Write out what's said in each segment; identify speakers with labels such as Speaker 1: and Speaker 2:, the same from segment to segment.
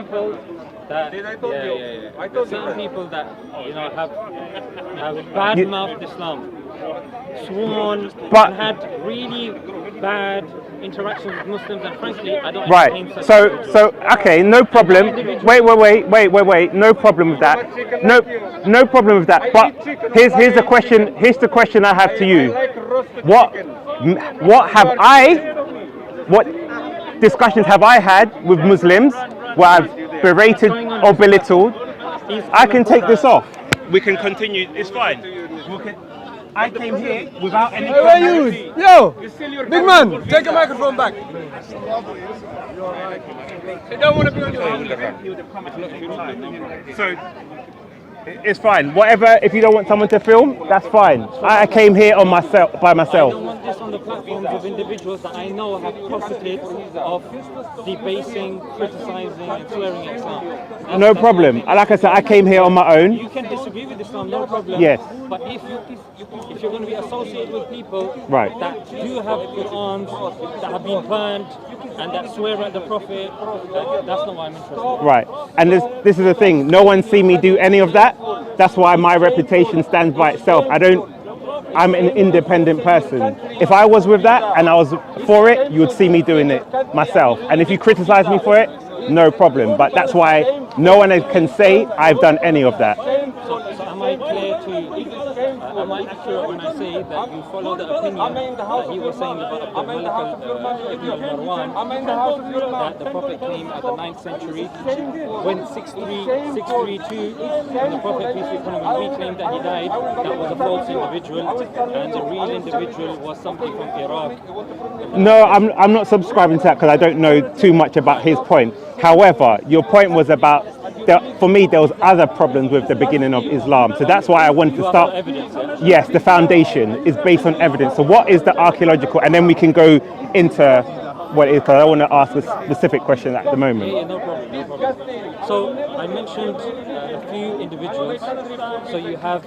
Speaker 1: people that certain people that have bad-mouthed Islam, sworn,
Speaker 2: But-
Speaker 1: and had really bad interactions with Muslims, and frankly, I don't
Speaker 2: Right.
Speaker 1: entertain such
Speaker 2: So
Speaker 1: people.
Speaker 2: okay, no problem. Wait. No problem with that. No problem with that. But here's the question. Here's the question I have to you. What discussions have I had with Muslims where I've berated or belittled? I can take this off. We can continue. It's fine. I came here without any.
Speaker 3: Hey, where you? Yo, big man, take your microphone back. They don't want to be on your
Speaker 2: So it's fine. Whatever. If you don't want someone to film, that's fine. I came here on myself by
Speaker 1: I
Speaker 2: myself.
Speaker 1: don't want this on the platforms of individuals that I know have profited of debasing, criticizing, and swearing at Islam.
Speaker 2: No problem. Like I said, I came here on my own.
Speaker 1: You can disagree with Islam, no problem.
Speaker 2: Yes.
Speaker 1: But if you're going to be associated with people
Speaker 2: Right.
Speaker 1: that do have Qur'ans that have been burned and that swear at the Prophet, that's not why I'm interested.
Speaker 2: Right. And this is the thing. No one's seen me do any of that. That's why my reputation stands by itself. I'm an independent person. If I was with that and I was for it, you would see me doing it myself. And if you criticize me for it, no problem. But that's why no one can say I've done any of that.
Speaker 1: So am I clear to, am I accurate when I say that you follow the opinion that he was saying about Abdul Malik ibn al-Marwan, that the Prophet came at the 9th century, when 632, when the Prophet, peace be upon him, when we claimed that he died, that was a false individual, and the real individual was somebody from Iraq.
Speaker 2: No, I'm not subscribing to that because I don't know too much about his point. However, your point was about, for me, there was other problems with the beginning of Islam. So that's why I wanted to start.
Speaker 1: Evidence, yeah?
Speaker 2: Yes, the foundation is based on evidence. So what is the archaeological? And then we can go into what it is, because I want to ask a specific question at the moment.
Speaker 1: Yeah, no problem, no problem. So I mentioned a few individuals. So you have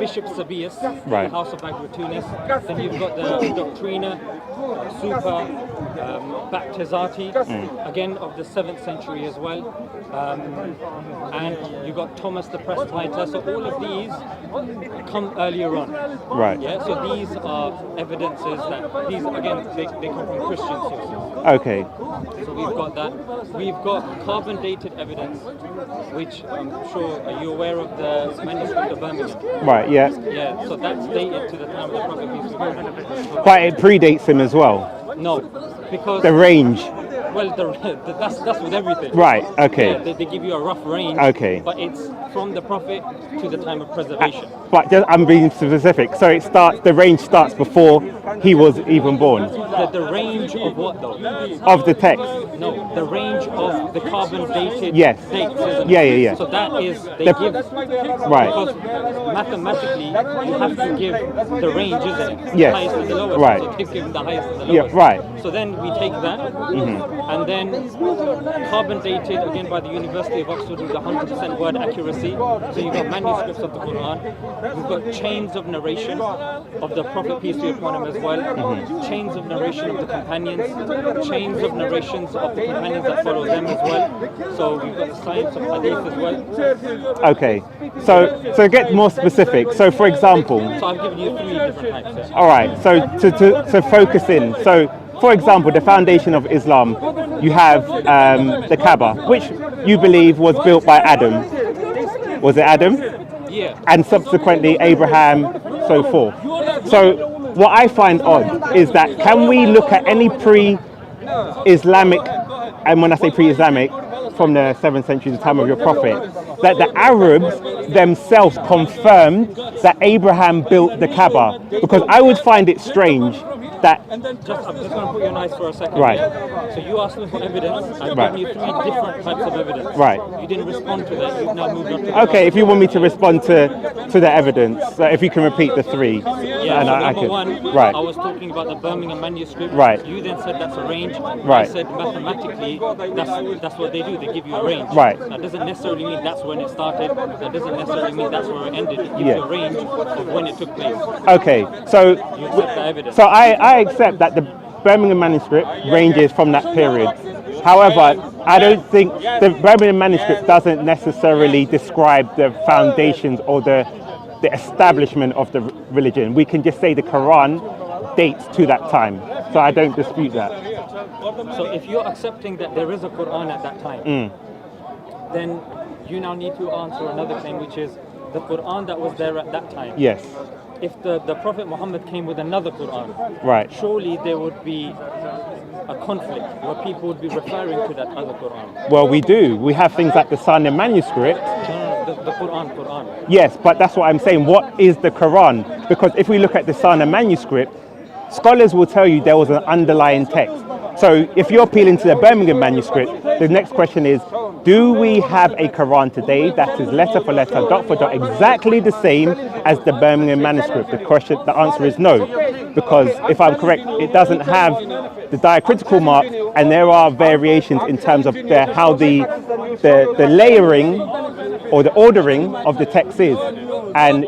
Speaker 1: Bishop Sabius,
Speaker 2: Right.
Speaker 1: the House of Tunis. Then you've got the Doctrina Super Baptizati, again of the 7th century as well. And you've got Thomas the Presbyter. So all of these come earlier on.
Speaker 2: Right.
Speaker 1: Yeah. So these are evidences that these again they come from Christian sources.
Speaker 2: Okay.
Speaker 1: So we've got that. We've got carbon dated evidence, which I'm sure, are you aware of the manuscript of Birmingham?
Speaker 2: Right. Yeah.
Speaker 1: Yeah, so that's dated to the time of the Prophet, peace be upon him.
Speaker 2: But it predates him as well.
Speaker 1: No, because
Speaker 2: The range.
Speaker 1: well, that's with everything.
Speaker 2: Right. Okay.
Speaker 1: Yeah, they give you a rough range.
Speaker 2: Okay.
Speaker 1: But it's from the Prophet to the time of preservation.
Speaker 2: But I'm being specific. So the range starts before he was even born.
Speaker 1: The range of what though?
Speaker 2: Of the text.
Speaker 1: No, the range of the carbon dated
Speaker 2: Yes.
Speaker 1: dates. Isn't
Speaker 2: Yeah,
Speaker 1: it?
Speaker 2: yeah, yeah.
Speaker 1: So that is, they
Speaker 2: The-
Speaker 1: give,
Speaker 2: Right.
Speaker 1: because mathematically you have to give the range, isn't it?
Speaker 2: Yes.
Speaker 1: The highest and the lowest.
Speaker 2: Right.
Speaker 1: So they've given the highest and the
Speaker 2: Yeah,
Speaker 1: lowest.
Speaker 2: right.
Speaker 1: So then we take that, and then carbon dated again by the University of Oxford with 100% word accuracy. So you've got manuscripts of the Quran. We've got chains of narration of the Prophet, peace be upon him as well. Chains of narration of the companions. Chains of narrations of the companions that follow them as well. So we've got the science of hadith as well.
Speaker 2: Okay. So get more specific. So for example.
Speaker 1: So I've given you 3 different types. Yeah.
Speaker 2: All right. So to focus in. So for example, the foundation of Islam, you have the Kaaba, which you believe was built by Adam. Was it Adam?
Speaker 1: Yeah.
Speaker 2: And subsequently Abraham, so forth. So what I find odd is that can we look at any pre-Islamic, and when I say pre-Islamic, from the 7th century, the time of your prophet, that the Arabs themselves confirmed that Abraham built the Kaaba? Because I would find it strange that...
Speaker 1: I'm just going to put you on ice for a second.
Speaker 2: Right.
Speaker 1: Yeah? So you asked me for evidence. I've
Speaker 2: Right.
Speaker 1: given you 3 different types of evidence.
Speaker 2: Right.
Speaker 1: You didn't respond to that. You've now moved on to the
Speaker 2: Okay, if you want me to respond to the evidence, if you can repeat the 3.
Speaker 1: Yeah,
Speaker 2: and
Speaker 1: so
Speaker 2: I
Speaker 1: number
Speaker 2: can.
Speaker 1: one,
Speaker 2: Right.
Speaker 1: I was talking about the Birmingham manuscript.
Speaker 2: Right.
Speaker 1: You then said that's a range.
Speaker 2: Right.
Speaker 1: I said mathematically, that's what they do. They give you a range.
Speaker 2: Right.
Speaker 1: That doesn't necessarily mean that's when it started. That doesn't necessarily mean that's where it ended. It gives
Speaker 2: Yeah.
Speaker 1: you a range of when it took place.
Speaker 2: Okay, so
Speaker 1: You accept the evidence.
Speaker 2: I accept that the Birmingham manuscript ranges from that period. However, I don't think the Birmingham manuscript doesn't necessarily describe the foundations or the establishment of the religion. We can just say the Quran dates to that time. So I don't dispute that.
Speaker 1: So if you're accepting that there is a Quran at that time, then you now need to answer another claim, which is the Quran that was there at that time.
Speaker 2: Yes.
Speaker 1: If the Prophet Muhammad came with another Quran,
Speaker 2: Right.
Speaker 1: surely there would be a conflict where people would be referring to that other Quran.
Speaker 2: Well, we do. We have things like the Sunnah manuscript.
Speaker 1: The Quran.
Speaker 2: Yes, but that's what I'm saying. What is the Quran? Because if we look at the Sunnah manuscript, scholars will tell you there was an underlying text. So if you're appealing to the Birmingham manuscript, the next question is, do we have a Quran today that is letter for letter, dot for dot, exactly the same as the Birmingham manuscript? The answer is no, because if I'm correct, it doesn't have the diacritical mark, and there are variations in terms of how the layering or the ordering of the text is. And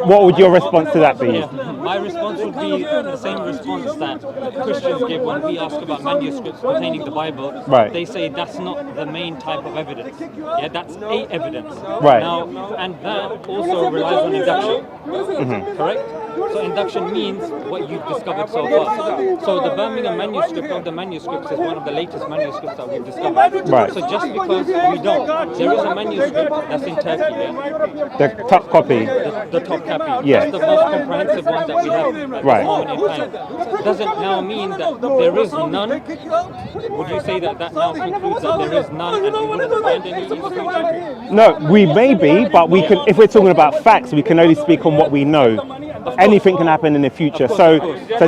Speaker 2: what would your response to that be?
Speaker 1: Yeah, my response would be the same response that Christians give when we ask about manuscripts containing the Bible.
Speaker 2: Right.
Speaker 1: They say that's not the main type of evidence. Yeah, that's a evidence.
Speaker 2: Right.
Speaker 1: Now, and that also relies on induction. Correct? So induction means what you've discovered so far. So the Birmingham manuscript of the manuscripts is one of the latest manuscripts that we've discovered.
Speaker 2: Right.
Speaker 1: So just because we don't, there is a manuscript that's in Turkey, yeah?
Speaker 2: The top copy.
Speaker 1: The top copy.
Speaker 2: Yeah.
Speaker 1: That's the most comprehensive one that we have at
Speaker 2: Right.
Speaker 1: this moment in time. Doesn't now mean that there is none. Would you say that now concludes that there is none and we wouldn't find any in the future?
Speaker 2: No, we may be, but we can. If we're talking about facts, we can only speak on what we know. Anything can happen in the future. So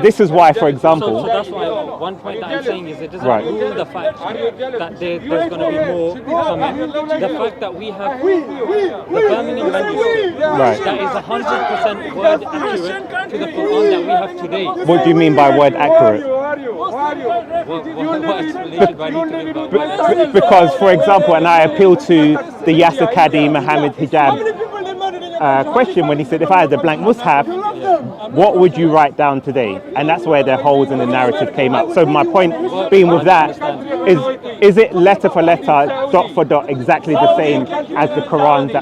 Speaker 2: this is why, for example.
Speaker 1: So that's why one point that I'm saying is it doesn't
Speaker 2: Right.
Speaker 1: rule the fact that there's going to be more coming. The fact that we have the Birmingham manuscript
Speaker 2: Right.
Speaker 1: that is 100% word accurate to the Quran that we have today.
Speaker 2: What do you mean by word accurate?
Speaker 1: What explanation do I need to give about word accurate?
Speaker 2: Because, for example, and I appeal to the Yasser Qadi Muhammad Hijab question when he said, if I had the blank mushaf, what would you write down today? And that's where the holes in the narrative came up. So my point being with that is it letter for letter, dot for dot, exactly the same as the Quran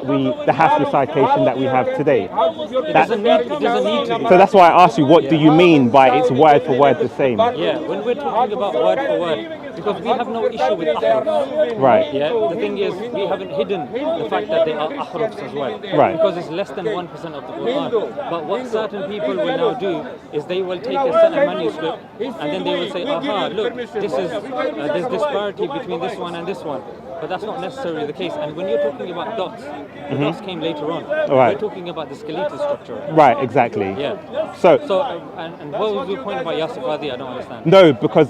Speaker 2: the Hafs recitation that we have today?
Speaker 1: It doesn't need to be.
Speaker 2: So that's why I asked you, what do you mean by it's word for word the same?
Speaker 1: Yeah, when we're talking about word for word, because we have no issue with ahrufs.
Speaker 2: Right.
Speaker 1: Yeah, the thing is, we haven't hidden the fact that they are ahrufs as well.
Speaker 2: Right.
Speaker 1: Because it's less than 1% of the Quran. But what certain people will now do is they will take a certain manuscript and then they will say, aha, look, this is there's disparity between this one and this one. But that's not necessarily the case. And when you're talking about dots, the dots came later on.
Speaker 2: Right.
Speaker 1: We're talking about the skeletal structure.
Speaker 2: Right, exactly.
Speaker 1: Yeah.
Speaker 2: So
Speaker 1: And what was your point about Yasser Qadi? I don't understand.
Speaker 2: no, because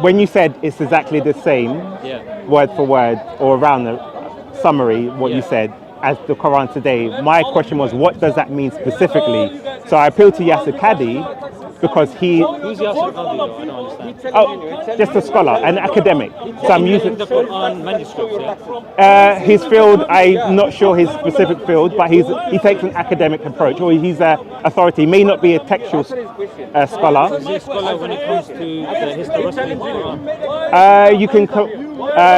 Speaker 2: when you said it's exactly the same,
Speaker 1: Yeah.
Speaker 2: word for word, or around the summary, what you said, as the Quran today, my question was, what does that mean specifically? So I appealed to Yasser Qadi because
Speaker 1: Who's Yasser Qadi? I don't understand.
Speaker 2: just a scholar, an academic. So I'm using
Speaker 1: the Quran manuscripts, yeah?
Speaker 2: his field. I'm not sure his specific field, but he takes an academic approach, or he's an authority. He may not be a textual scholar.
Speaker 1: Is he a scholar when it comes to the historicity of the Quran?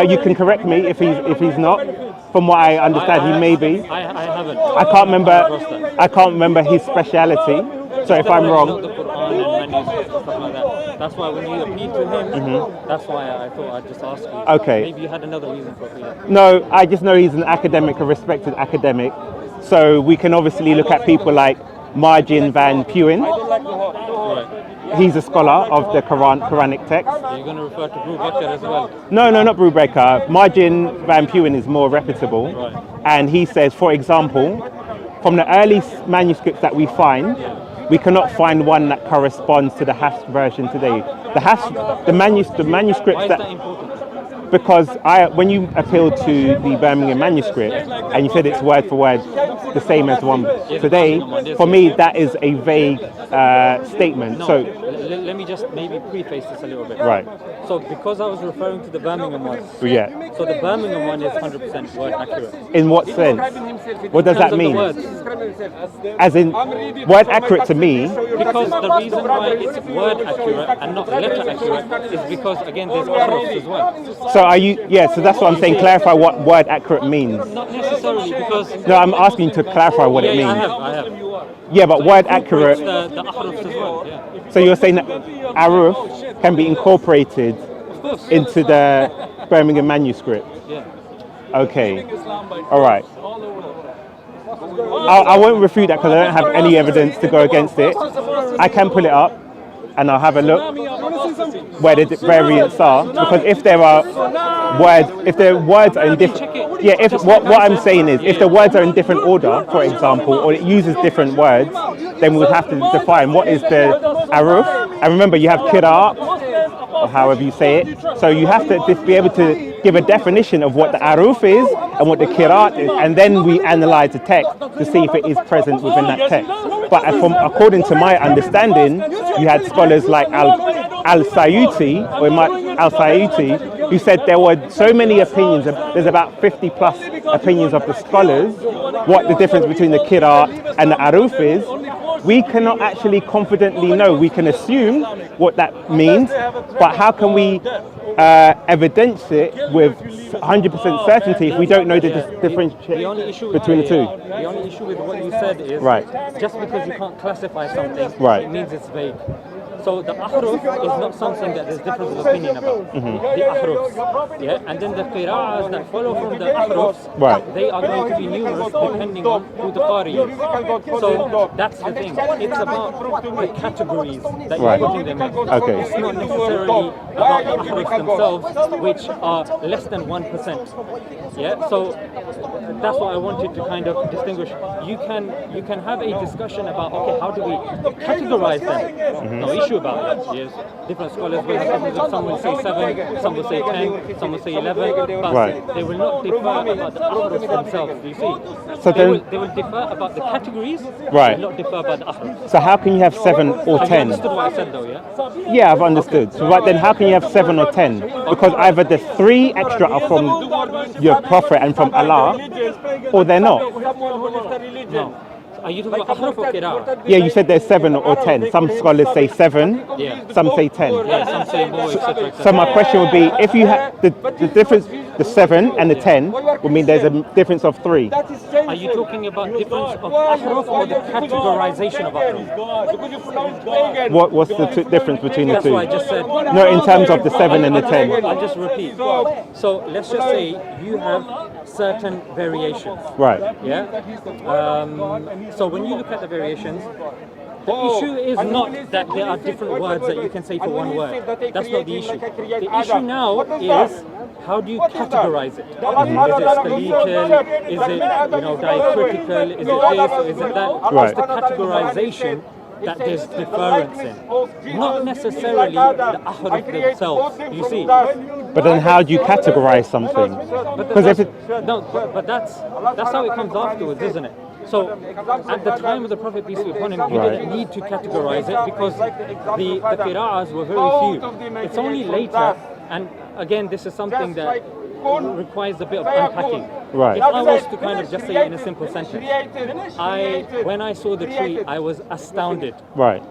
Speaker 2: You can correct me if he's not. From what I understand, he may be.
Speaker 1: I haven't.
Speaker 2: I can't remember his speciality. So if I'm wrong,
Speaker 1: The Quran and manuscripts and stuff like that. That's why when you appeal to him, that's why I thought I'd just ask you.
Speaker 2: Okay.
Speaker 1: Maybe you had another reason for appealing.
Speaker 2: no, I just know he's an academic, a respected academic. So we can obviously look at people like Margin van Puin.
Speaker 1: Right.
Speaker 2: He's a scholar of the Quranic text.
Speaker 1: Are you going to refer to Abu Bakr as well?
Speaker 2: No, not Brubaker. Margin van Puin is more reputable.
Speaker 1: Right.
Speaker 2: And he says, for example, from the early manuscripts that we find, we cannot find one that corresponds to the Hafs version today. The manuscripts
Speaker 1: Why is
Speaker 2: that
Speaker 1: that important?
Speaker 2: because when you appealed to the Birmingham manuscript and you said it's word for word the same as one today, for me that is a vague statement.
Speaker 1: No,
Speaker 2: So
Speaker 1: let me just maybe preface this a little bit.
Speaker 2: Right.
Speaker 1: So because I was referring to the Birmingham one,
Speaker 2: Yeah.
Speaker 1: so the Birmingham one is 100% word accurate.
Speaker 2: In what sense? What does
Speaker 1: In terms
Speaker 2: that
Speaker 1: of the
Speaker 2: mean?
Speaker 1: words.
Speaker 2: As in, word accurate to me.
Speaker 1: Because the reason why it's word accurate and not letter accurate is because, again, there's ahrufs as well.
Speaker 2: So are you? Yeah. So that's what I'm saying. Clarify what word accurate means.
Speaker 1: Not necessarily because...
Speaker 2: No, I'm asking to clarify what it
Speaker 1: Yeah,
Speaker 2: means.
Speaker 1: I have.
Speaker 2: Yeah, but
Speaker 1: So
Speaker 2: word
Speaker 1: it incorporates
Speaker 2: accurate.
Speaker 1: the ahrufs as well, yeah.
Speaker 2: So you're saying that aruf can be incorporated
Speaker 1: Of course.
Speaker 2: into the Birmingham manuscript.
Speaker 1: Yeah.
Speaker 2: Okay. All right. I won't refute that because I don't have any evidence to go against it. I can pull it up and I'll have a look where the variants are, because if there are words, if the words are in different, yeah, if what I'm saying is if the words are in different order, for example, or it uses different words, then we would have to define what is the aruf. And remember, you have qira'at, or however you say it. So you have to be able to give a definition of what the aruf is and what the qira'at is, and then we analyze the text to see if it is present within that text. But according to my understanding, you had scholars like Al-Sayuti, who said there were so many opinions, there's about 50 plus opinions of the scholars, what the difference between the qira'at and the aruf is. We cannot actually confidently know. We can assume what that means, but how can we evidence it with 100% certainty if we don't know the difference between the two?
Speaker 1: The only issue with what you said is just because you can't classify something, it means it's vague. So the ahruf is not something that there's difference of opinion about. The ahrufs, yeah, and then the qira'as that follow from the ahrufs, they are going to be numerous depending on who the qari is. So that's the thing. It's about the categories that you're putting them in.
Speaker 2: Okay.
Speaker 1: It's not necessarily about the ahrufs themselves, which are less than 1%. Yeah. So that's what I wanted to kind of distinguish. You can have a discussion about, okay, how do we categorize them? No issue about it. Yes, different scholars will have different. Some will say 7, some will say 10, some will say 11, but they will not differ about the ahrufs themselves. Do you see?
Speaker 2: So
Speaker 1: they will differ about the categories, they will not differ about the ahrufs.
Speaker 2: So how can you have 7 or 10?
Speaker 1: You understood what I said though, yeah?
Speaker 2: Yeah, I've understood. So right then, how can you have 7 or 10? Because either the 3 extra are from your Prophet and from Allah, or they're not.
Speaker 1: No. Are you talking about ahruf or qira'ah?
Speaker 2: Yeah, you said there's 7 or 10. Some scholars say 7, some say 10.
Speaker 1: Yeah, some say more, etc.
Speaker 2: So my question would be, if you have the difference, the 7 and the 10 would mean there's a difference of 3.
Speaker 1: Are you talking about difference of ahruf or the categorization of ahruf?
Speaker 2: What's the difference between the two?
Speaker 1: That's what I just said.
Speaker 2: No, in terms of the 7 and the 10.
Speaker 1: I'll just repeat. So let's just say you have certain variations.
Speaker 2: Right.
Speaker 1: Yeah. So when you look at the variations, the issue is not that there are different words that you can say for one word. That's not the issue. The issue now is how do you categorize it? Is it skeletal? Is it diacritical? Is it this or is it that? It's the categorization that there's difference in, not necessarily the ahruf themselves. You see.
Speaker 2: But then, how do you categorize something?
Speaker 1: Because if but that's how it comes afterwards, isn't it? So at the time of the Prophet, peace be upon him, he didn't need to categorize it because the qira'as were very few. It's only later, and again, this is something that requires a bit of unpacking.
Speaker 2: Right.
Speaker 1: If I was to kind of just say it in a simple sentence, when I saw the tree, I was astounded.
Speaker 2: Right.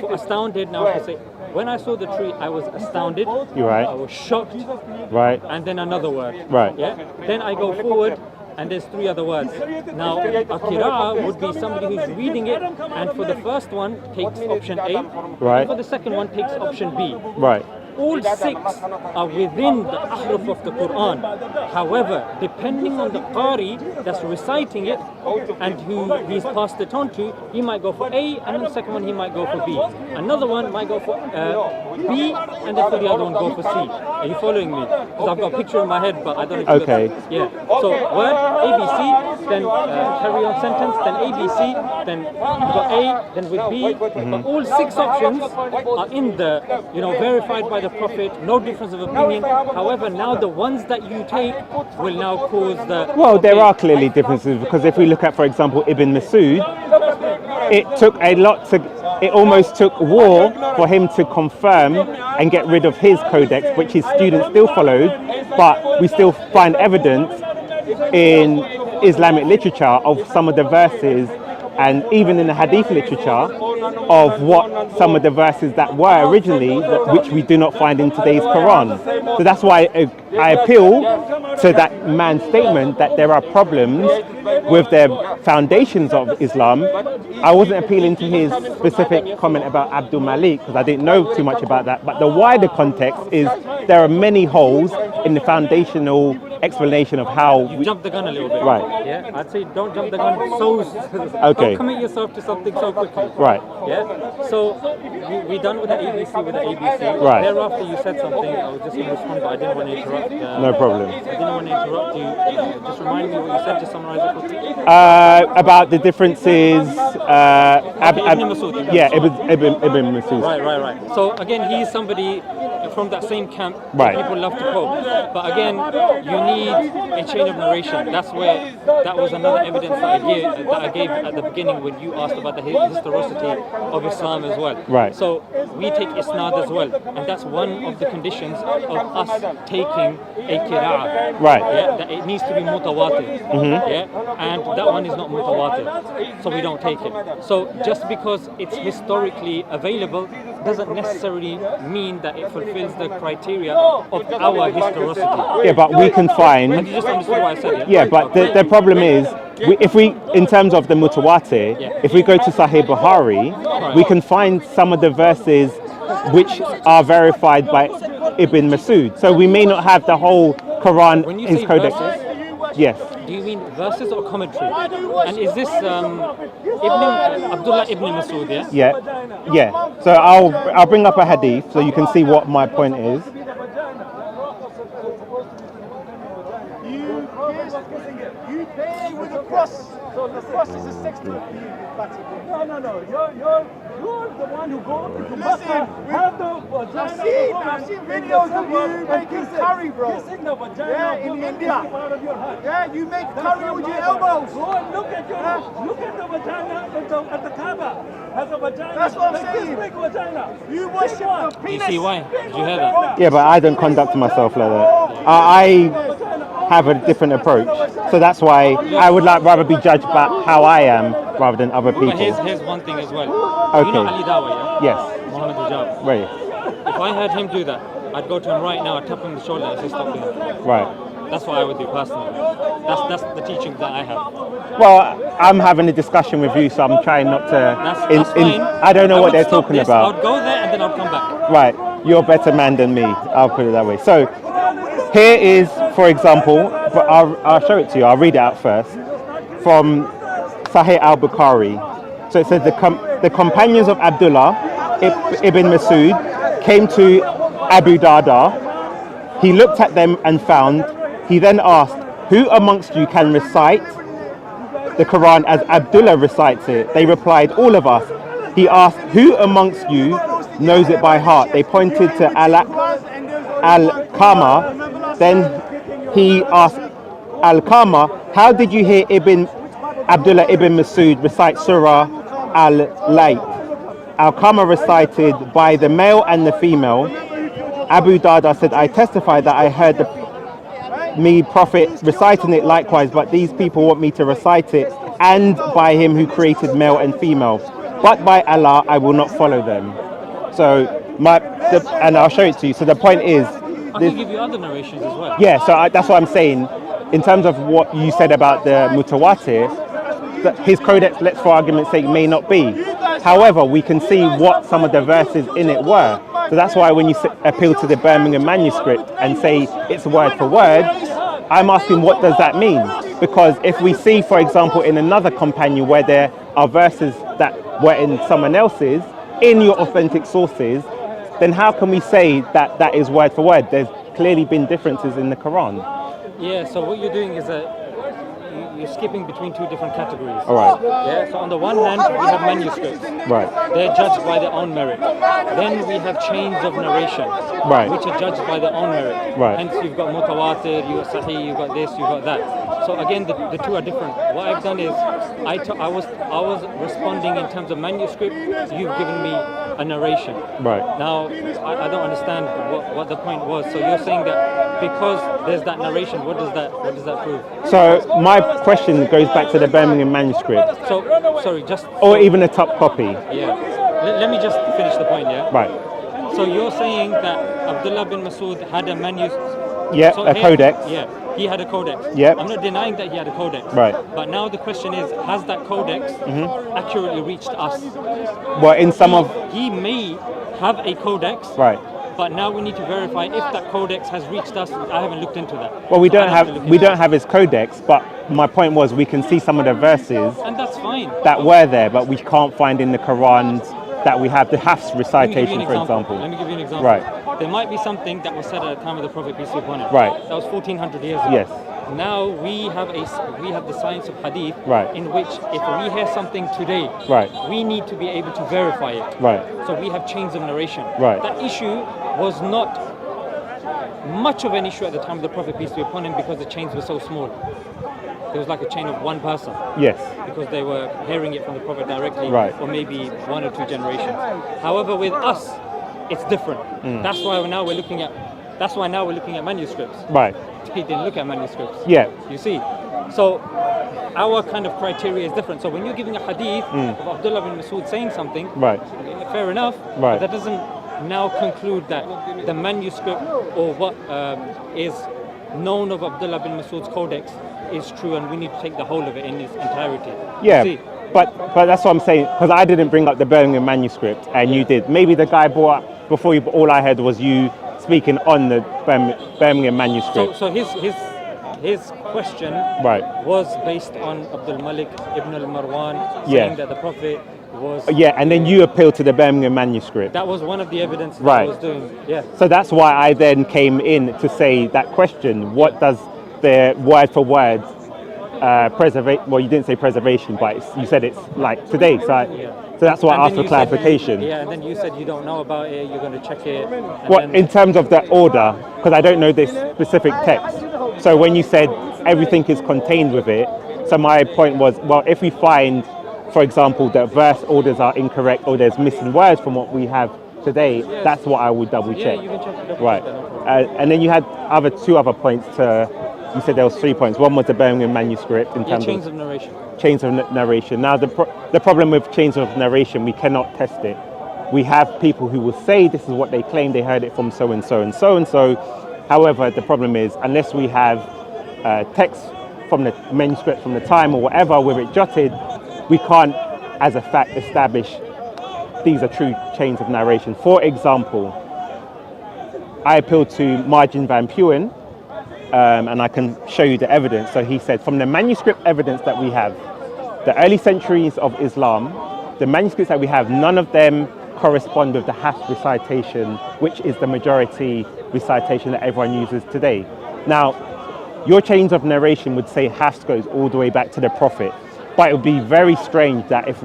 Speaker 1: For astounded, now I can say, when I saw the tree, I was astounded.
Speaker 2: You're right.
Speaker 1: I was shocked.
Speaker 2: Right.
Speaker 1: And then another word.
Speaker 2: Right.
Speaker 1: Yeah. Then I go forward, and there's 3 other words. Now, a qira'ah would be somebody who's reading it, and for the first one takes option A,
Speaker 2: right.
Speaker 1: And for the second one takes option B.
Speaker 2: Right.
Speaker 1: All 6 are within the ahruf of the Quran. However, depending on the qari that's reciting it and who he's passed it on to, he might go for A, and then the second one he might go for B. Another one might go for B, and then for the other one go for C. Are you following me? Because I've got a picture in my head, but I don't know if you got yeah. So word ABC, then carry on sentence, then ABC, then you've got A, then with B. But all 6 options are in the verified by the Prophet, no difference of opinion. However, now the ones that you take will now cause the...
Speaker 2: Well, there are clearly differences, because if we look at, for example, Ibn Masud, it took a lot to. It almost took war for him to confirm and get rid of his codex, which his students still followed, but we still find evidence in Islamic literature of some of the verses, and even in the Hadith literature, of what some of the verses that were originally, which we do not find in today's Quran. So that's why I appeal to that man's statement that there are problems with the foundations of Islam. I wasn't appealing to his specific comment about Abdul Malik because I didn't know too much about that, but the wider context is there are many holes in the foundational explanation of how
Speaker 1: you jumped the gun a little bit.
Speaker 2: Right.
Speaker 1: Yeah, I'd say don't jump the gun
Speaker 2: Okay.
Speaker 1: Don't commit yourself to something so quickly.
Speaker 2: Right.
Speaker 1: Yeah. So we done with the ABC with the ABC.
Speaker 2: Right.
Speaker 1: Thereafter you said something. I was just going to respond, but I didn't want to interrupt.
Speaker 2: No problem.
Speaker 1: I didn't want to interrupt you. Just remind me what you said. Just summarize it quickly.
Speaker 2: About the differences.
Speaker 1: Ibn Masud.
Speaker 2: Yeah, Ibn Masud.
Speaker 1: Right. So again, he's somebody from that same camp that
Speaker 2: Right.
Speaker 1: people love to quote. But again, you need a chain of narration. That's where that was another evidence that I gave at the beginning when you asked about the historicity of Islam as well.
Speaker 2: Right.
Speaker 1: So we take isnad as well, and that's one of the conditions of us taking a qira'ah.
Speaker 2: Right.
Speaker 1: Yeah, that it needs to be mutawatir. Yeah, and that one is not mutawatir, so we don't take it. So just because it's historically available doesn't necessarily mean that it fulfills the criteria of our historicity.
Speaker 2: Yeah, but we can find.
Speaker 1: And you just understood what I said,
Speaker 2: Yeah, but the problem is, if we, in terms of the mutawatir, if we go to Sahih Bukhari, we can find some of the verses which are verified by Ibn Masud. So we may not have the whole Quran
Speaker 1: When you
Speaker 2: in
Speaker 1: say
Speaker 2: codex.
Speaker 1: verses,
Speaker 2: Yes.
Speaker 1: do you mean verses or commentary? And is this Abdullah ibn Masud, yeah?
Speaker 2: Yeah. So I'll bring up a hadith so you can see what my point is.
Speaker 4: You pay with a cross. So the cross is a sex toy. No. You're the one who goes into Mecca, have the vagina.
Speaker 5: I've seen videos of you making curry, bro.
Speaker 4: Kissing the vagina.
Speaker 5: Yeah, in India.
Speaker 4: Out of your heart.
Speaker 5: Yeah, you make curry with your elbows.
Speaker 4: Go and look at the vagina at the Kaaba. Has a vagina.
Speaker 5: That's what I'm
Speaker 4: like
Speaker 5: saying.
Speaker 4: This big vagina.
Speaker 5: You worship the
Speaker 1: Do you
Speaker 5: penis.
Speaker 1: see why? Did you hear that?
Speaker 2: Yeah, but I don't conduct myself like that. I have a different approach. So that's why I would rather be judged by how I am rather than other people.
Speaker 1: But here's one thing as well.
Speaker 2: Okay.
Speaker 1: You know Ali Dawa, yeah?
Speaker 2: Yes.
Speaker 1: Muhammad Hijab.
Speaker 2: Right.
Speaker 1: If I had him do that, I'd go to him right now, I'd tap him on the shoulder and say stop doing that.
Speaker 2: Right.
Speaker 1: That's what I would do personally. That's the teaching that I have.
Speaker 2: Well, I'm having a discussion with you, so I'm trying not to.
Speaker 1: That's fine.
Speaker 2: I don't know what
Speaker 1: would
Speaker 2: they're
Speaker 1: stop
Speaker 2: talking
Speaker 1: this,
Speaker 2: about.
Speaker 1: I'd go there and then I'd come back.
Speaker 2: Right, you're a better man than me. I'll put it that way. So here is, for example, but I'll show it to you. I'll read it out first from Sahih al-Bukhari. So it says the companions of Abdullah ibn Masud came to Abu Darda. He looked at them and found. He then asked, "Who amongst you can recite the Quran as Abdullah recites it?" They replied, "All of us." He asked, "Who amongst you knows it by heart?" They pointed to Al-Qama. Then he asked Al-Qama, "How did you hear Abdullah ibn Masud recite Surah Al-Layth?" Al-Qama recited, "By the male and the female." Abu Darda said, "I testify that I heard me Prophet reciting it likewise, but these people want me to recite it and by him who created male and female. But by Allah, I will not follow them." So and I'll show it to you. So the point is,
Speaker 1: I can give you other narrations as well.
Speaker 2: yeah. So that's what I'm saying. In terms of what you said about the mutawatir, that his codex, let's for argument's sake, may not be. However, we can see what some of the verses in it were. So that's why when you appeal to the Birmingham manuscript and say it's word for word, I'm asking what does that mean? Because if we see, for example, in another companion where there are verses that were in someone else's, in your authentic sources, then how can we say that that is word for word? There's clearly been differences in the Quran.
Speaker 1: Yeah, so what you're doing is you're skipping between two different categories.
Speaker 2: All right.
Speaker 1: Yeah, so on the one hand, we have manuscripts.
Speaker 2: Right.
Speaker 1: They're judged by their own merit. Then we have chains of narration,
Speaker 2: Right.
Speaker 1: which are judged by their own merit.
Speaker 2: Right.
Speaker 1: Hence, you've got mutawatir, you've got sahih, you've got this, you've got that. So again, the two are different. What I've done is I was responding in terms of manuscript. You've given me a narration.
Speaker 2: Right.
Speaker 1: Now I don't understand what the point was. So you're saying that because there's that narration, what does that prove?
Speaker 2: So my question goes back to the Birmingham manuscript,
Speaker 1: So sorry, just
Speaker 2: or even a top copy.
Speaker 1: yeah. Let me just finish the point. Yeah.
Speaker 2: Right.
Speaker 1: So you're saying that Abdullah bin Masud had a manuscript.
Speaker 2: Yeah, a codex.
Speaker 1: Yeah, he had a codex.
Speaker 2: Yep.
Speaker 1: I'm not denying that he had a codex.
Speaker 2: Right.
Speaker 1: But now the question is, has that codex accurately reached us?
Speaker 2: Well, in some of
Speaker 1: He may have a codex,
Speaker 2: right.
Speaker 1: but now we need to verify if that codex has reached us. I haven't looked into that.
Speaker 2: Well, we
Speaker 1: So I
Speaker 2: don't
Speaker 1: have to
Speaker 2: have
Speaker 1: look
Speaker 2: we
Speaker 1: into
Speaker 2: don't have his codex, but my point was we can see some of the verses
Speaker 1: it. And that's fine.
Speaker 2: that were there, but we can't find in the Quran that we have the Hafs
Speaker 1: Let me give you
Speaker 2: recitation,
Speaker 1: an
Speaker 2: for example.
Speaker 1: Let me give you an example.
Speaker 2: Right.
Speaker 1: There might be something that was said at the time of the Prophet, peace be upon him.
Speaker 2: Right.
Speaker 1: That was 1400 years ago.
Speaker 2: Yes.
Speaker 1: Now we have the science of hadith,
Speaker 2: Right.
Speaker 1: in which if we hear something today,
Speaker 2: Right.
Speaker 1: we need to be able to verify it.
Speaker 2: Right.
Speaker 1: So we have chains of narration.
Speaker 2: Right.
Speaker 1: That issue was not much of an issue at the time of the Prophet, peace be upon him, because the chains were so small. There was like a chain of one person,
Speaker 2: Yes.
Speaker 1: because they were hearing it from the Prophet directly,
Speaker 2: Right.
Speaker 1: or maybe one or two generations. However, with us, it's different. That's why now we're looking at manuscripts.
Speaker 2: Right.
Speaker 1: They didn't look at manuscripts.
Speaker 2: Yeah.
Speaker 1: You see, so our kind of criteria is different. So when you're giving a hadith of Abdullah bin Masud saying something,
Speaker 2: Right.
Speaker 1: fair enough,
Speaker 2: Right.
Speaker 1: but that doesn't now conclude that the manuscript or what is known of Abdullah bin Masud's codex is true, and we need to take the whole of it in its entirety.
Speaker 2: Yeah.
Speaker 1: See,
Speaker 2: But that's what I'm saying, because I didn't bring up the Birmingham manuscript and you did. Maybe the guy brought up before you, but all I heard was you speaking on the Birmingham manuscript.
Speaker 1: so his question
Speaker 2: Right.
Speaker 1: was based on Abdul Malik ibn al-Marwan
Speaker 2: Yeah.
Speaker 1: saying that the Prophet was...
Speaker 2: Yeah, and then you appealed to the Birmingham manuscript.
Speaker 1: That was one of the evidence that
Speaker 2: Right.
Speaker 1: I was doing. Yeah.
Speaker 2: So that's why I then came in to say that question, what does the word for word preservate? Well, you didn't say preservation, but you said it's like today. So that's why I asked for clarification.
Speaker 1: And then you said you don't know about it, you're going to check it. And
Speaker 2: What
Speaker 1: then,
Speaker 2: in terms of the order, because I don't know this specific text. So when you said everything is contained with it, so my point was, well, if we find, for example, that verse orders are incorrect or there's missing words from what we have today, that's what I would double check.
Speaker 1: you can check it.
Speaker 2: Right. And then you had two other points to. You said there was 3 points. One was the Birmingham manuscript in terms
Speaker 1: chains of narration.
Speaker 2: chains of narration. Now the problem with chains of narration, we cannot test it. We have people who will say this is what they claim they heard it from so and so and so and so. However, the problem is unless we have text from the manuscript from the time or whatever with it jotted, we can't, as a fact, establish these are true chains of narration. For example, I appealed to Margin Van Puyen. And I can show you the evidence. So he said, from the manuscript evidence that we have, the early centuries of Islam, the manuscripts that we have, none of them correspond with the Hafs recitation, which is the majority recitation that everyone uses today. Now, your chains of narration would say Hafs goes all the way back to the Prophet, but it would be very strange that if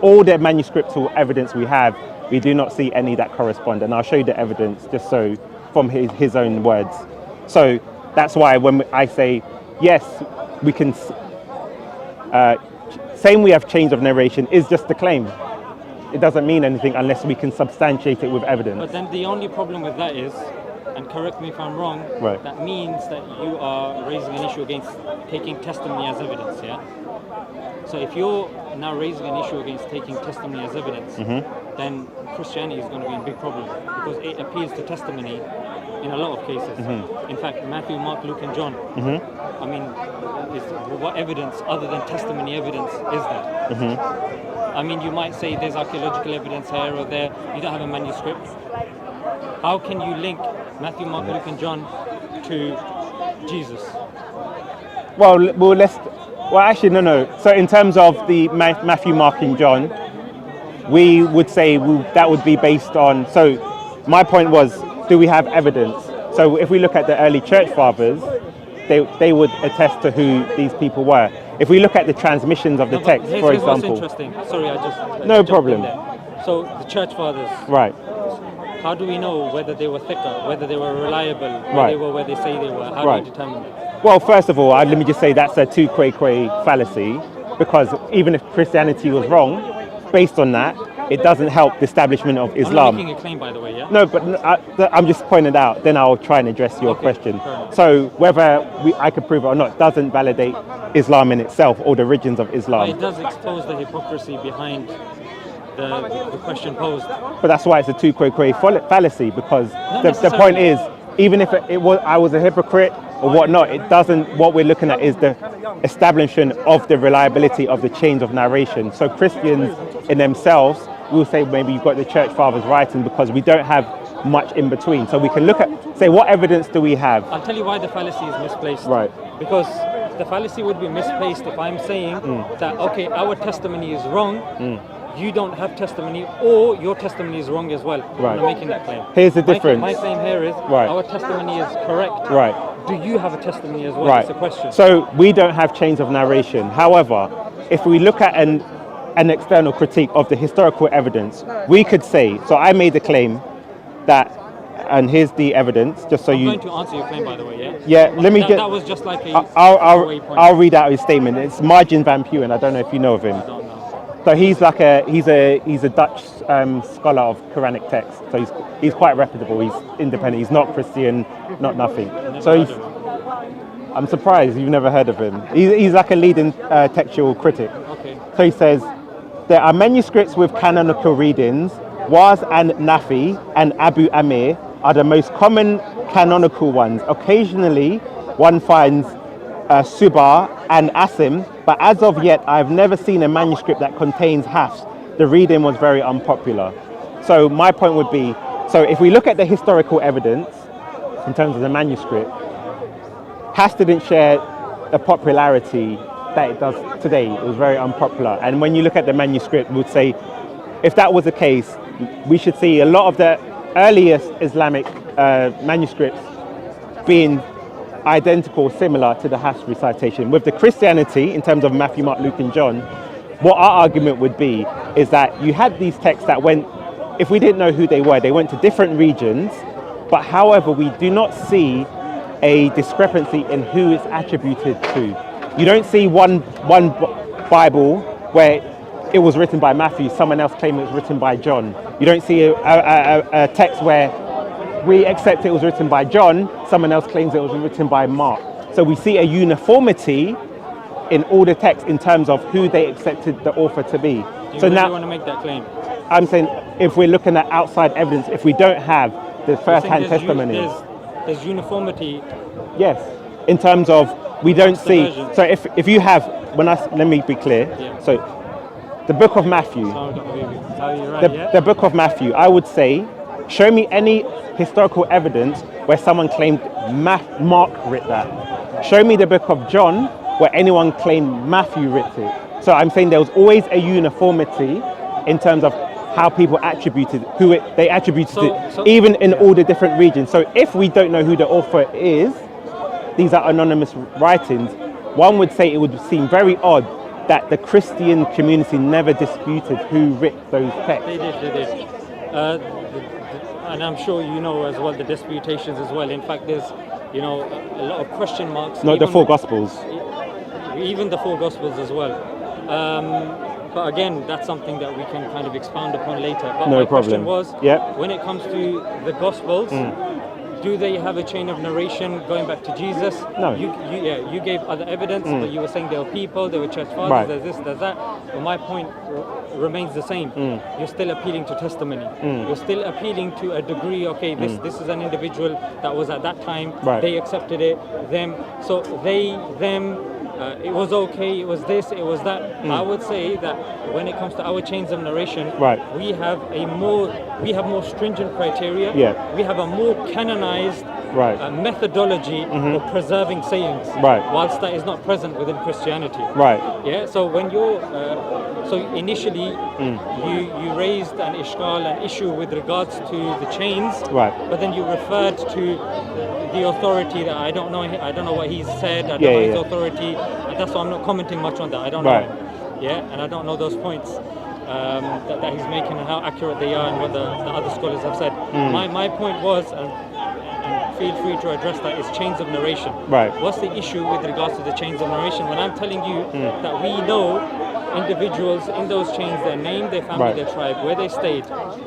Speaker 2: all the manuscriptural evidence we have, we do not see any that correspond. And I'll show you the evidence just so from his own words. So that's why when I say, yes, we can, saying we have chains of narration is just a claim. It doesn't mean anything unless we can substantiate it with evidence.
Speaker 1: But then the only problem with that is, and correct me if I'm wrong,
Speaker 2: Right.
Speaker 1: that means that you are raising an issue against taking testimony as evidence, yeah? So if you're now raising an issue against taking testimony as evidence, then Christianity is going to be in big problem because it appeals to testimony in a lot of cases. In fact, Matthew, Mark, Luke, and John. I mean, what evidence other than testimony evidence is there? I mean, you might say there's archaeological evidence here or there. You don't have a manuscript. How can you link Matthew, Mark, Luke, and John to Jesus?
Speaker 2: Well, actually, no. So in terms of the Matthew, Mark, and John, we would say that would be based on. So my point was, do we have evidence? So if we look at the early church fathers, they would attest to who these people were. If we look at the transmissions of the text, for
Speaker 1: Here's what's
Speaker 2: example.
Speaker 1: interesting. Sorry, I just
Speaker 2: No
Speaker 1: jumped in
Speaker 2: problem.
Speaker 1: there. So the church fathers,
Speaker 2: Right.
Speaker 1: how do we know whether they were thicker, whether they were reliable,
Speaker 2: Right.
Speaker 1: they were where they say they were? How
Speaker 2: Right.
Speaker 1: do you determine that?
Speaker 2: Well, first of all, let me just say that's a tu quoque fallacy, because even if Christianity was wrong, based on that, it doesn't help the establishment of
Speaker 1: I'm not
Speaker 2: Islam.
Speaker 1: making a claim, by the way, yeah?
Speaker 2: No, but I'm just pointing it out. Then I'll try and address your question.
Speaker 1: fair enough.
Speaker 2: So whether I could prove it or not doesn't validate Islam in itself or the origins of
Speaker 1: But
Speaker 2: Islam.
Speaker 1: it does expose the hypocrisy behind the question posed.
Speaker 2: But that's why it's a tu quoque fallacy, because the
Speaker 1: necessarily.
Speaker 2: point is, even if I was a hypocrite or whatnot, it doesn't. What we're looking at is the establishment of the reliability of the chains of narration. So Christians in themselves will say maybe you've got the church fathers writing, because we don't have much in between. So we can look at, say, what evidence do we have?
Speaker 1: I'll tell you why the fallacy is misplaced.
Speaker 2: Right.
Speaker 1: Because the fallacy would be misplaced if I'm saying that, okay, our testimony is wrong, you don't have testimony, or your testimony is wrong as well.
Speaker 2: Right.
Speaker 1: I'm not making that claim.
Speaker 2: Here's the difference.
Speaker 1: My claim here is
Speaker 2: Right.
Speaker 1: our testimony is correct.
Speaker 2: Right.
Speaker 1: Do you have a testimony as well?
Speaker 2: Right.
Speaker 1: That's the question.
Speaker 2: So we don't have chains of narration. However, if we look at an external critique of the historical evidence, we could say, so I made the claim that, and here's the evidence, just so
Speaker 1: I'm
Speaker 2: you...
Speaker 1: going to answer your claim, by the way, yeah?
Speaker 2: Yeah, let me
Speaker 1: that,
Speaker 2: get...
Speaker 1: That was just like a
Speaker 2: I'll
Speaker 1: point.
Speaker 2: read out his statement. It's Margin van Puyen. I don't know if you know of him.
Speaker 1: I don't know.
Speaker 2: So he's like he's a Dutch scholar of Quranic text. So he's quite reputable. He's independent. He's not Christian, not nothing. So
Speaker 1: Never
Speaker 2: he's...
Speaker 1: heard of him.
Speaker 2: I'm surprised you've never heard of him. He's like a leading textual critic.
Speaker 1: Okay.
Speaker 2: So he says, there are manuscripts with canonical readings. Waz and Nafi and Abu Amir are the most common canonical ones. Occasionally, one finds Subar and Asim, but as of yet, I've never seen a manuscript that contains Hafs. The reading was very unpopular. So my point would be, so if we look at the historical evidence in terms of the manuscript, Hafs didn't share the popularity that it does today. It was very unpopular. And when you look at the manuscript, we would say, if that was the case, we should see a lot of the earliest Islamic manuscripts being identical, similar to the Hafs recitation. With the Christianity, in terms of Matthew, Mark, Luke, and John, what our argument would be is that you had these texts that went, if we didn't know who they went to different regions, but however, we do not see a discrepancy in who it's attributed to. You don't see one Bible where it was written by Matthew, someone else claiming it was written by John. You don't see a text where we accept it was written by John, someone else claims it was written by Mark. So we see a uniformity in all the texts in terms of who they accepted the author to be.
Speaker 1: Do you
Speaker 2: so
Speaker 1: really
Speaker 2: now
Speaker 1: want to make that claim?
Speaker 2: I'm saying, if we're looking at outside evidence, if we don't have the first-hand testimony,
Speaker 1: There's uniformity.
Speaker 2: yes, in terms of we don't
Speaker 1: the
Speaker 2: see.
Speaker 1: version?
Speaker 2: So if you have, let me be clear.
Speaker 1: Yeah.
Speaker 2: So the book of Matthew, the book of Matthew, I would say, show me any historical evidence where someone claimed Mark writ that. Show me the book of John where anyone claimed Matthew writ it. So I'm saying there was always a uniformity in terms of how people attributed they attributed it, even in all the different regions. So if we don't know who the author is, these are anonymous writings, one would say it would seem very odd that the Christian community never disputed who writ those texts.
Speaker 1: They did. And I'm sure you know as well the disputations as well. In fact, there's a lot of question marks.
Speaker 2: Not the four Gospels.
Speaker 1: Even the four Gospels as well. But again, that's something that we can kind of expound upon later. But
Speaker 2: No
Speaker 1: my
Speaker 2: problem.
Speaker 1: question was, when it comes to the Gospels, do they have a chain of narration going back to Jesus?
Speaker 2: No.
Speaker 1: You gave other evidence, but you were saying there were people, there were church fathers,
Speaker 2: Right.
Speaker 1: there's this, there's that. But my point remains the same. You're still appealing to testimony. You're still appealing to a degree, okay, this is an individual that was at that time,
Speaker 2: Right.
Speaker 1: they accepted it, them. So it was okay, it was this, it was that. I would say that when it comes to our chains of narration,
Speaker 2: Right.
Speaker 1: we have more stringent criteria.
Speaker 2: Yeah.
Speaker 1: We have a more canonized
Speaker 2: Right.
Speaker 1: methodology for preserving sayings.
Speaker 2: Right.
Speaker 1: Whilst that is not present within Christianity.
Speaker 2: Right.
Speaker 1: Yeah. So when you're so initially you raised an issue with regards to the chains.
Speaker 2: Right.
Speaker 1: But then you referred to the authority that I don't know what he's said. I don't know his authority. And that's why I'm not commenting much on that. I don't
Speaker 2: Right.
Speaker 1: know. Yeah, and I don't know those points that he's making and how accurate they are and what the other scholars have said. My point was, and feel free to address that, is chains of narration.
Speaker 2: Right.
Speaker 1: What's the issue with regards to the chains of narration? When I'm telling you that we know individuals in those chains, their name, their family,
Speaker 2: Right.
Speaker 1: their tribe, where they stayed.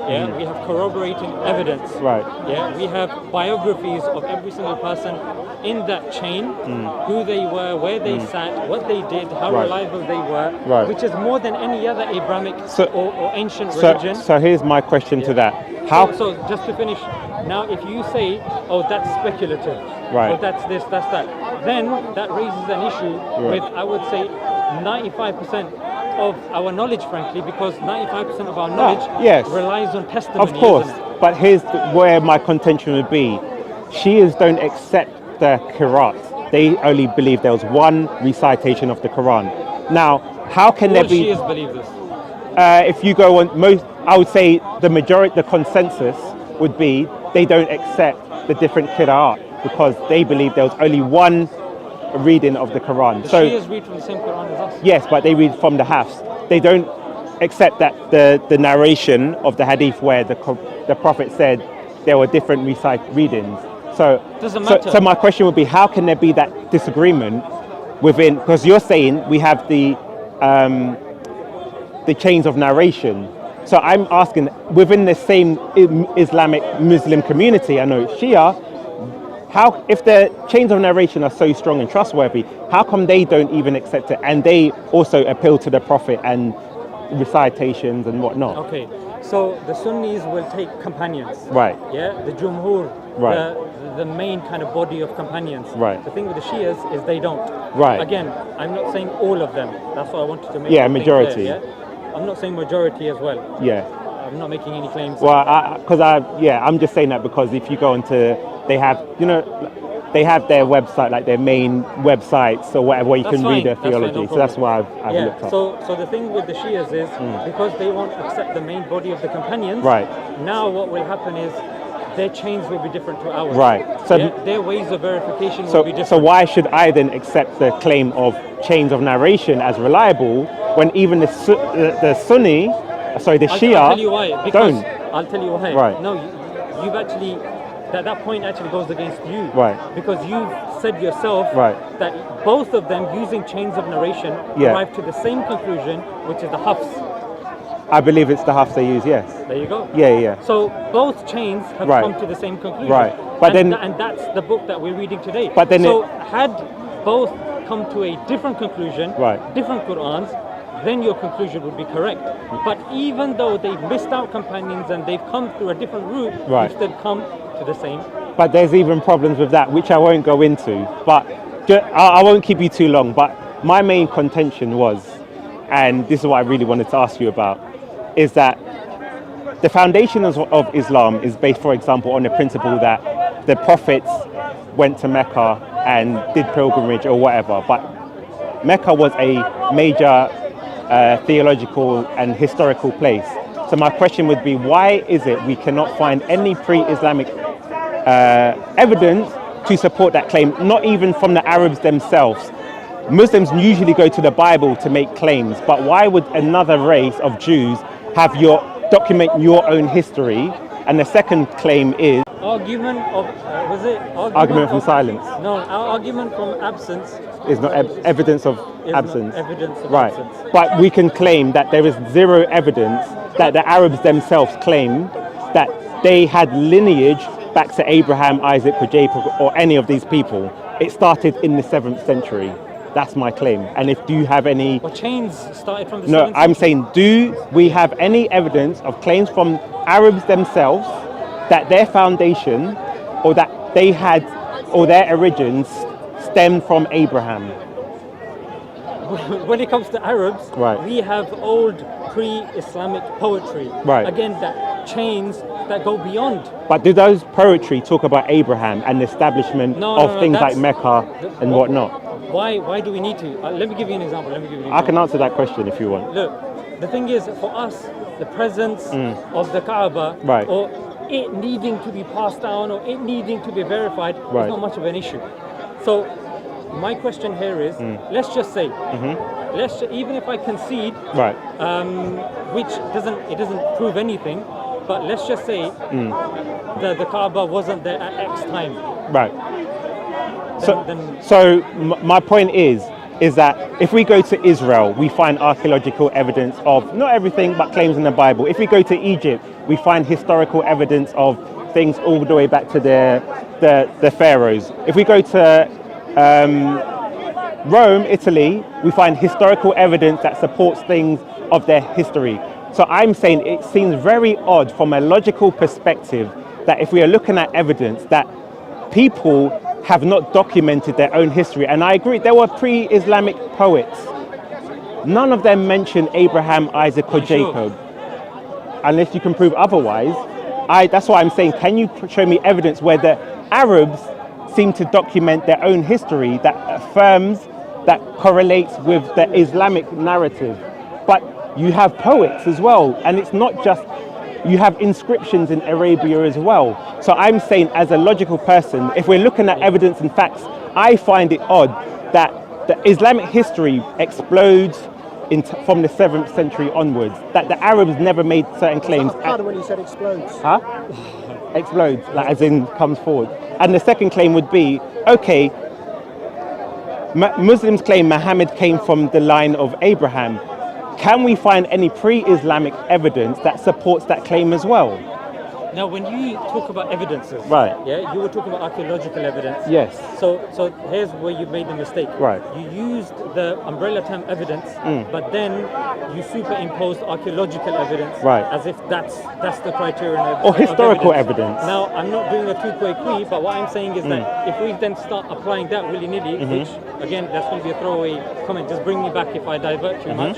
Speaker 1: Yeah, we have corroborating evidence.
Speaker 2: Right.
Speaker 1: Yeah, we have biographies of every single person in that chain, who they were, where they sat, what they did, how
Speaker 2: Right.
Speaker 1: reliable they were,
Speaker 2: Right.
Speaker 1: which is more than any other Abrahamic
Speaker 2: So-
Speaker 1: or ancient
Speaker 2: So,
Speaker 1: religion.
Speaker 2: so here's my question to that. How?
Speaker 1: So just to finish, now if you say, oh, that's speculative,
Speaker 2: Right.
Speaker 1: or that's this, that's that, then that raises an issue with, I would say, 95% of our knowledge, frankly, because 95% of our knowledge
Speaker 2: yes.
Speaker 1: relies on testimony.
Speaker 2: Of course,
Speaker 1: isn't it?
Speaker 2: but here's where my contention would be. Shias don't accept the Qur'an. They only believe there was one recitation of the Quran. Now, how can
Speaker 1: All
Speaker 2: there be?
Speaker 1: Shias believe this.
Speaker 2: If you go on I would say the consensus would be they don't accept the different Qira'at because they believe there was only one reading of the Quran.
Speaker 1: The
Speaker 2: So
Speaker 1: Shias read from the same Quran as us.
Speaker 2: yes, but they read from the Hafs. They don't accept that the narration of the Hadith where the Prophet said there were different readings. So,
Speaker 1: Doesn't matter.
Speaker 2: so my question would be, how can there be that disagreement within? Because you're saying we have the chains of narration. So I'm asking, within the same Islamic Muslim community, I know Shia, how, if the chains of narration are so strong and trustworthy, how come they don't even accept it and they also appeal to the Prophet and recitations and whatnot?
Speaker 1: Okay, so the Sunnis will take companions.
Speaker 2: Right.
Speaker 1: Yeah, the Jumhur,
Speaker 2: Right.
Speaker 1: the main kind of body of companions.
Speaker 2: Right.
Speaker 1: The thing with the Shias is they don't.
Speaker 2: Right.
Speaker 1: Again, I'm not saying all of them. That's what I wanted to make.
Speaker 2: Yeah,
Speaker 1: the thing
Speaker 2: majority.
Speaker 1: clear, yeah? I'm not saying majority as well.
Speaker 2: Yeah.
Speaker 1: I'm not making any claims.
Speaker 2: Well, I'm just saying that because if you go into, they have their website, like their main websites or whatever, where you
Speaker 1: That's
Speaker 2: can
Speaker 1: fine,
Speaker 2: read their
Speaker 1: that's fine, no
Speaker 2: theology. So that's why I've
Speaker 1: yeah,
Speaker 2: looked up.
Speaker 1: so the thing with the Shias is because they won't accept the main body of the companions.
Speaker 2: Right.
Speaker 1: Now what will happen is their chains will be different to ours.
Speaker 2: Right. So-
Speaker 1: yeah, their ways of verification will be different.
Speaker 2: So why should I then accept the claim of chains of narration as reliable when even the Sunni, sorry, the Shia
Speaker 1: I'll tell you why. Because
Speaker 2: don't?
Speaker 1: I'll tell you why.
Speaker 2: Right.
Speaker 1: No, you've actually that point actually goes against you.
Speaker 2: Right.
Speaker 1: Because you've said yourself
Speaker 2: Right.
Speaker 1: that both of them using chains of narration
Speaker 2: Yeah.
Speaker 1: arrive to the same conclusion, which is the Hafs.
Speaker 2: I believe it's the Hafs they use, yes.
Speaker 1: There you go.
Speaker 2: Yeah.
Speaker 1: So both chains have
Speaker 2: Right.
Speaker 1: come to the same conclusion.
Speaker 2: Right. But
Speaker 1: and,
Speaker 2: then-
Speaker 1: and that's the book that we're reading today.
Speaker 2: But then
Speaker 1: so had both come to a different conclusion,
Speaker 2: Right.
Speaker 1: different Qur'ans, then your conclusion would be correct. But even though they've missed out companions and they've come through a different route,
Speaker 2: Right.
Speaker 1: you've still come to the same.
Speaker 2: But there's even problems with that, which I won't go into. But I won't keep you too long. But my main contention was, and this is what I really wanted to ask you about, is that the foundation of Islam is based, for example, on the principle that the prophets went to Mecca and did pilgrimage or whatever. But Mecca was a major theological and historical place. So my question would be, why is it we cannot find any pre-Islamic evidence to support that claim, not even from the Arabs themselves? Muslims usually go to the Bible to make claims, but why would another race of Jews document your own history? And the second claim is
Speaker 1: Argument of,
Speaker 2: argument from
Speaker 1: of-
Speaker 2: silence.
Speaker 1: No, our argument from absence
Speaker 2: Is not evidence of
Speaker 1: is not
Speaker 2: absence.
Speaker 1: evidence of
Speaker 2: Right.
Speaker 1: absence.
Speaker 2: But we can claim that there is zero evidence that the Arabs themselves claim that they had lineage back to Abraham, Isaac, or Jacob, or any of these people. It started in the 7th century. That's my claim. And if do you have any...
Speaker 1: Well, chains started from the
Speaker 2: No,
Speaker 1: 7th
Speaker 2: I'm
Speaker 1: century.
Speaker 2: saying, do we have any evidence of claims from Arabs themselves that their foundation or that they had or their origins stemmed from Abraham?
Speaker 1: When it comes to Arabs,
Speaker 2: Right.
Speaker 1: we have old pre-Islamic poetry.
Speaker 2: Right.
Speaker 1: Again, that chains that go beyond.
Speaker 2: But do those poetry talk about Abraham and the establishment of things like
Speaker 1: that's-
Speaker 2: Mecca and whatnot?
Speaker 1: Why do we need to? Let me give you an example.
Speaker 2: I can answer that question if you want.
Speaker 1: Look, the thing is, for us, the presence of the Kaaba,
Speaker 2: Right.
Speaker 1: or it needing to be passed down, or it needing to be verified,
Speaker 2: Right.
Speaker 1: is not much of an issue. So, my question here is, let's just say, even if I concede,
Speaker 2: Right.
Speaker 1: which doesn't prove anything, But let's just say the Kaaba wasn't there at X time.
Speaker 2: Right.
Speaker 1: Then
Speaker 2: So my point is that if we go to Israel, we find archaeological evidence of not everything, but claims in the Bible. If we go to Egypt, we find historical evidence of things all the way back to the pharaohs. If we go to Rome, Italy, we find historical evidence that supports things of their history. So I'm saying it seems very odd from a logical perspective that if we are looking at evidence that people have not documented their own history. And I agree, there were pre-Islamic poets. None of them mention Abraham, Isaac, or Jacob. Unless you can prove otherwise. That's why I'm saying, can you show me evidence where the Arabs seem to document their own history that affirms, that correlates with the Islamic narrative? But you have poets as well, and it's not just, you have inscriptions in Arabia as well. So I'm saying, as a logical person, if we're looking at evidence and facts, I find it odd that the Islamic history explodes from the 7th century onwards, that the Arabs never made certain claims.
Speaker 5: Pardon when you said explodes.
Speaker 2: Huh? Explodes, like as in comes forward. And the second claim would be, okay, Muslims claim Muhammad came from the line of Abraham. Can we find any pre-Islamic evidence that supports that claim as well?
Speaker 1: now, when you talk about evidences,
Speaker 2: Right.
Speaker 1: Yeah, you were talking about archaeological evidence.
Speaker 2: Yes.
Speaker 1: So here's where you made the mistake.
Speaker 2: Right.
Speaker 1: You used the umbrella term evidence, but then you superimposed archaeological evidence,
Speaker 2: Right.
Speaker 1: as if that's the criterion of
Speaker 2: Or historical
Speaker 1: evidence.
Speaker 2: evidence.
Speaker 1: Now, I'm not doing a two-way, but what I'm saying is that if we then start applying that willy-nilly, which again, that's going to be a throwaway comment. Just bring me back if I divert too much.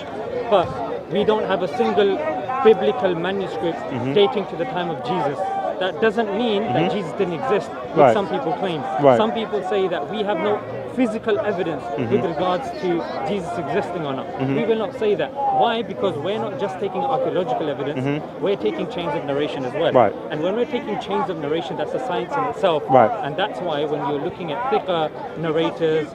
Speaker 1: But we don't have a single biblical manuscript dating to the time of Jesus. That doesn't mean that Jesus didn't exist, which
Speaker 2: Right.
Speaker 1: some people claim.
Speaker 2: Right.
Speaker 1: Some people say that we have no physical evidence with regards to Jesus existing or not. We will not say that. Why? Because we're not just taking archaeological evidence, we're taking chains of narration as well.
Speaker 2: Right.
Speaker 1: And when we're taking chains of narration, that's a science in itself.
Speaker 2: Right.
Speaker 1: And that's why when you're looking at thicker narrators,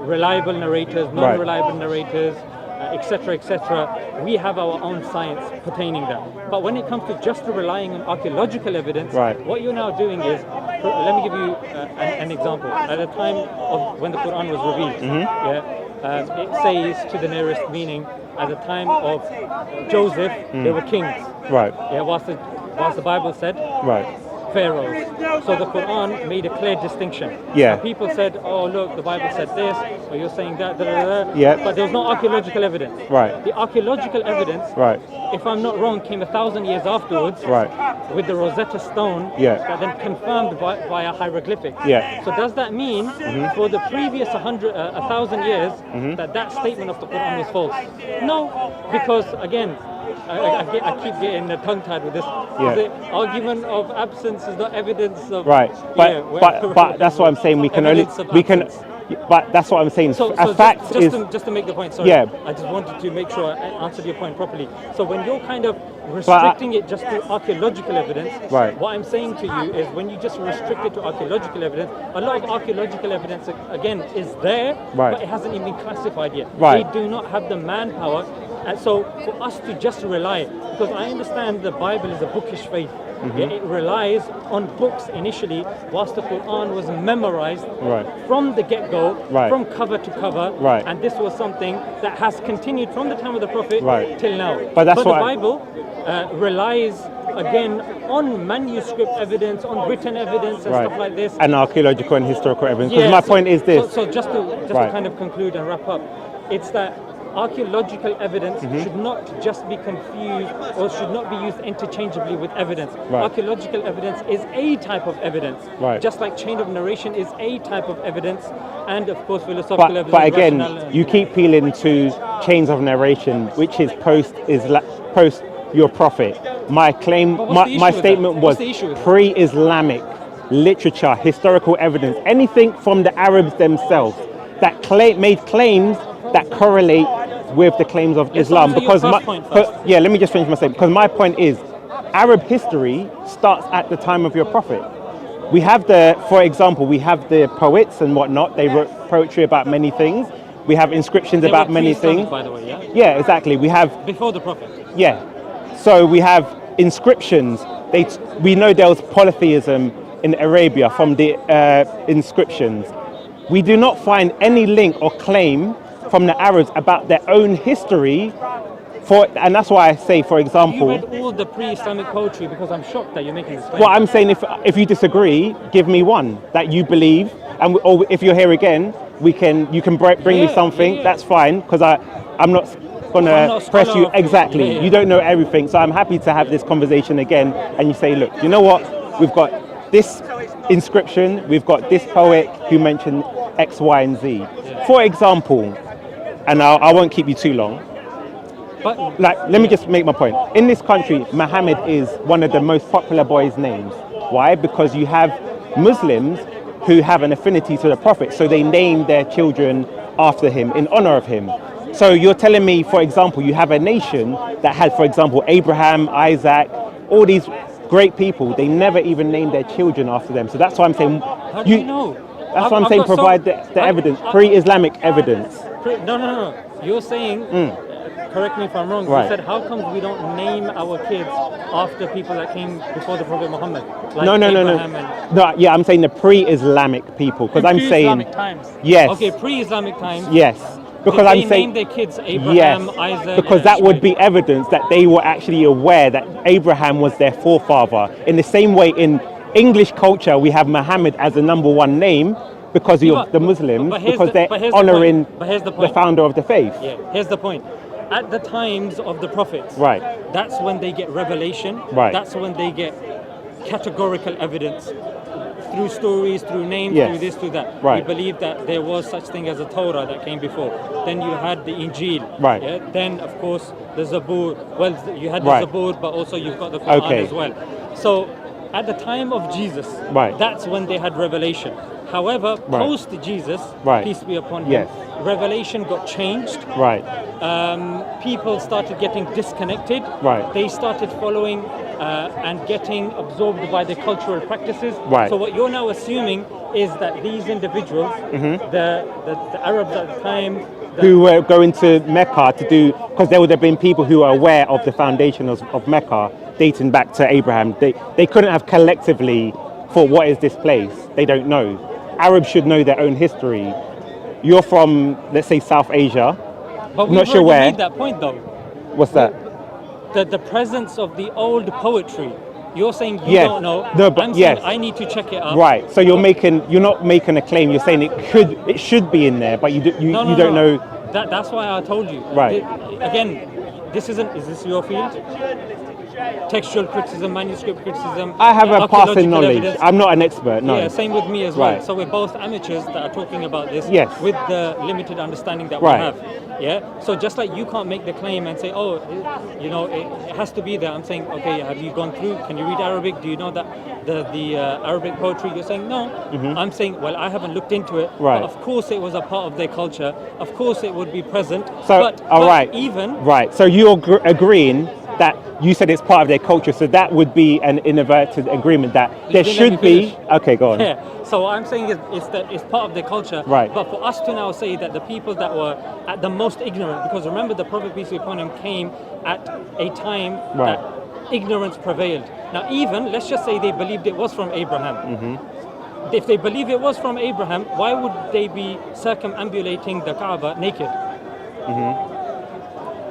Speaker 1: reliable narrators, non-reliable narrators, etc., we have our own science pertaining that. But when it comes to just relying on archaeological evidence,
Speaker 2: Right.
Speaker 1: what you're now doing is, let me give you an example. At the time of when the Quran was revealed, it says to the nearest meaning, at the time of Joseph, there were kings.
Speaker 2: Right.
Speaker 1: Yeah, whilst the Bible said,
Speaker 2: Right.
Speaker 1: pharaohs. So the Quran made a clear distinction.
Speaker 2: Yeah.
Speaker 1: And people said, oh look, the Bible said this, or you're saying that,
Speaker 2: Yeah.
Speaker 1: but there was no archaeological evidence.
Speaker 2: Right.
Speaker 1: The archaeological evidence,
Speaker 2: Right.
Speaker 1: if I'm not wrong, came 1,000 years afterwards,
Speaker 2: Right.
Speaker 1: with the Rosetta Stone,
Speaker 2: Yeah.
Speaker 1: that then confirmed via hieroglyphics.
Speaker 2: Yeah.
Speaker 1: So does that mean for the previous 1,000 years that statement of the Quran was false? No, because again, I keep getting tongue-tied with this.
Speaker 2: Yeah.
Speaker 1: The argument of absence is not evidence of
Speaker 2: Right. But that's what I'm saying. We can only
Speaker 1: evidence of
Speaker 2: we can.
Speaker 1: absence.
Speaker 2: But that's what I'm saying.
Speaker 1: So
Speaker 2: a fact is.
Speaker 1: just to make the point, sorry.
Speaker 2: Yeah.
Speaker 1: I just wanted to make sure I answered your point properly. So when you're kind of restricting it just to archaeological evidence,
Speaker 2: Right.
Speaker 1: what I'm saying to you is when you just restrict it to archaeological evidence, a lot of archaeological evidence, again, is there,
Speaker 2: Right.
Speaker 1: but it hasn't even been classified yet.
Speaker 2: Right.
Speaker 1: They do not have the manpower. And so for us to just rely, because I understand the Bible is a bookish faith. Yeah, it relies on books initially, whilst the Quran was memorized
Speaker 2: Right.
Speaker 1: from the get-go,
Speaker 2: Right.
Speaker 1: from cover to cover,
Speaker 2: Right.
Speaker 1: and this was something that has continued from the time of the Prophet
Speaker 2: Right.
Speaker 1: till now.
Speaker 2: But that's
Speaker 1: the
Speaker 2: what
Speaker 1: Bible relies again on manuscript evidence, on written evidence, and stuff like this.
Speaker 2: And archaeological and historical evidence. Because
Speaker 1: Yeah,
Speaker 2: my
Speaker 1: so-
Speaker 2: point is this.
Speaker 1: So just to
Speaker 2: Right.
Speaker 1: kind of conclude and wrap up, it's that archaeological evidence should not just be confused or should not be used interchangeably with evidence.
Speaker 2: Right.
Speaker 1: Archaeological evidence is a type of evidence,
Speaker 2: Right.
Speaker 1: just like chain of narration is a type of evidence, and of course philosophical evidence.
Speaker 2: But again,
Speaker 1: rational-
Speaker 2: you keep peeling to chains of narration, which is post your prophet. My claim,
Speaker 1: But what's the issue
Speaker 2: my
Speaker 1: with
Speaker 2: statement
Speaker 1: that?
Speaker 2: was
Speaker 1: What's the issue with that?
Speaker 2: pre-Islamic literature, historical evidence, anything from the Arabs themselves that made claims that correlate with the claims of Islam.
Speaker 1: answer your first point first.
Speaker 2: Let me just finish my statement. Because my point is, Arab history starts at the time of your prophet. We have for example, we have the poets and whatnot. They wrote poetry about many things. We have inscriptions about many
Speaker 1: pre-Islamic,
Speaker 2: things.
Speaker 1: by the way, yeah?
Speaker 2: Yeah, exactly. We have
Speaker 1: Before the Prophet.
Speaker 2: yeah. So we have inscriptions, we know there was polytheism in Arabia from the inscriptions. We do not find any link or claim from the Arabs about their own history. And that's why I say, for example,
Speaker 1: You read all the pre-Islamic poetry because I'm shocked that you're making this claim.
Speaker 2: well, I'm saying if you disagree, give me one that you believe, or if you're here again, you can bring me something. That's fine, because I'm not gonna press you exactly. You don't know everything, so I'm happy to have this conversation again. And you say, look, you know what? We've got this inscription, we've got this poet who mentioned X, Y, and Z. For example, and I won't keep you too long.
Speaker 1: But
Speaker 2: Let me just make my point. In this country, Muhammad is one of the most popular boys' names. Why? Because you have Muslims who have an affinity to the Prophet, so they name their children after him, in honor of him. So you're telling me, for example, you have a nation that had, for example, Abraham, Isaac, all these great people, they never even named their children after them. So that's why I'm saying...
Speaker 1: How do you know?
Speaker 2: That's what I'm saying, provide the evidence, pre-Islamic evidence.
Speaker 1: No. You're saying... Correct me if I'm wrong.
Speaker 2: Right.
Speaker 1: You said, how come we don't name our kids after people that came before the Prophet Muhammad? Like
Speaker 2: No.
Speaker 1: Abraham and-
Speaker 2: No, yeah, I'm saying the pre-Islamic people, because I'm saying...
Speaker 1: Pre-Islamic times.
Speaker 2: Yes.
Speaker 1: Okay, pre-Islamic times.
Speaker 2: Yes. Because
Speaker 1: Did
Speaker 2: I'm
Speaker 1: they
Speaker 2: saying...
Speaker 1: name their kids Abraham,
Speaker 2: Yes,
Speaker 1: Isaac?
Speaker 2: because that would be evidence that they were actually aware that Abraham was their forefather. In the same way, in English culture, we have Muhammad as the number one name because of the Muslims, because they're honouring the founder of the faith.
Speaker 1: Yeah, here's the point. At the times of the prophets,
Speaker 2: Right.
Speaker 1: that's when they get revelation.
Speaker 2: Right.
Speaker 1: That's when they get categorical evidence through stories, through names,
Speaker 2: Yes.
Speaker 1: through this, through that.
Speaker 2: Right.
Speaker 1: We believe that there was such thing as a Torah that came before. Then you had the Injil.
Speaker 2: Right.
Speaker 1: Yeah? Then, of course, the Zabur. Well, you had the
Speaker 2: Right.
Speaker 1: Zabur, but also you've got the Quran
Speaker 2: Okay.
Speaker 1: as well. So, at the time of Jesus,
Speaker 2: Right.
Speaker 1: that's when they had revelation. However,
Speaker 2: Right.
Speaker 1: post Jesus,
Speaker 2: Right.
Speaker 1: peace be upon him,
Speaker 2: Yes.
Speaker 1: revelation got changed.
Speaker 2: Right.
Speaker 1: People started getting disconnected.
Speaker 2: Right.
Speaker 1: They started following and getting absorbed by the cultural practices.
Speaker 2: Right.
Speaker 1: So what you're now assuming is that these individuals, the Arabs at the time,
Speaker 2: Who were going to Mecca to do... Because there would have been people who are aware of the foundation of Mecca dating back to Abraham. They couldn't have collectively thought, what is this place? They don't know. Arabs should know their own history. You're from, let's say, South Asia.
Speaker 1: but we've
Speaker 2: not sure
Speaker 1: already
Speaker 2: where.
Speaker 1: made that point though.
Speaker 2: What's that?
Speaker 1: The presence of the old poetry. You're saying you
Speaker 2: Yes.
Speaker 1: don't know.
Speaker 2: No, but
Speaker 1: I'm
Speaker 2: yes.
Speaker 1: saying I need to check it out.
Speaker 2: Right. So you're not making a claim. You're saying it should be in there, but you don't know.
Speaker 1: That's why I told you.
Speaker 2: Right.
Speaker 1: Again, is this your field? Textual criticism, manuscript criticism.
Speaker 2: I have a
Speaker 1: archaeological
Speaker 2: passing knowledge.
Speaker 1: evidence.
Speaker 2: I'm not an expert. No.
Speaker 1: Yeah, same with me as well.
Speaker 2: Right.
Speaker 1: So we're both amateurs that are talking about this
Speaker 2: Yes.
Speaker 1: with the limited understanding that
Speaker 2: Right.
Speaker 1: we have. Yeah. So just like you can't make the claim and say, oh, it has to be there. I'm saying, okay, have you gone through? Can you read Arabic? Do you know that the Arabic poetry? You're saying no. I'm saying, well, I haven't looked into it.
Speaker 2: Right.
Speaker 1: But of course, it was a part of their culture. Of course, it would be present.
Speaker 2: So,
Speaker 1: but even
Speaker 2: right. So you're agreeing that you said it's part of their culture, so that would be an inadvertent agreement that there
Speaker 1: Let me
Speaker 2: should be.
Speaker 1: finish.
Speaker 2: Okay, go on.
Speaker 1: Yeah. So what I'm saying is it's part of their culture.
Speaker 2: Right.
Speaker 1: But for us to now say that the people that were at the most ignorant, because remember the Prophet peace be upon him came at a time
Speaker 2: Right.
Speaker 1: that ignorance prevailed. Now even let's just say they believed it was from Abraham. If they believe it was from Abraham, why would they be circumambulating the Kaaba naked?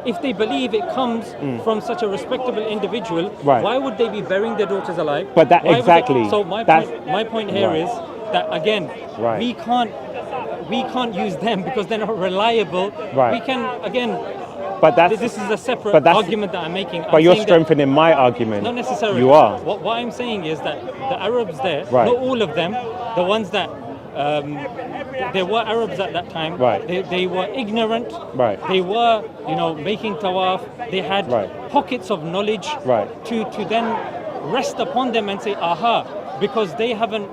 Speaker 1: If they believe it comes from such a respectable individual,
Speaker 2: Right.
Speaker 1: why would they be burying their daughters alive?
Speaker 2: But that
Speaker 1: Why would they-
Speaker 2: exactly,
Speaker 1: So my
Speaker 2: that's-
Speaker 1: point here
Speaker 2: Right.
Speaker 1: is that again,
Speaker 2: Right.
Speaker 1: we can't use them because they're not reliable.
Speaker 2: Right.
Speaker 1: We can again.
Speaker 2: But that's
Speaker 1: This is a separate
Speaker 2: but that's-
Speaker 1: argument that I'm making.
Speaker 2: but
Speaker 1: I'm
Speaker 2: you're
Speaker 1: saying that-
Speaker 2: strengthening my argument.
Speaker 1: Not necessarily.
Speaker 2: You are.
Speaker 1: What I'm saying is that the Arabs there,
Speaker 2: Right.
Speaker 1: not all of them, the ones that there were Arabs at that time.
Speaker 2: Right.
Speaker 1: They were ignorant.
Speaker 2: Right.
Speaker 1: They were, making tawaf. They had
Speaker 2: Right.
Speaker 1: pockets of knowledge.
Speaker 2: Right.
Speaker 1: To then rest upon them and say, aha, because they haven't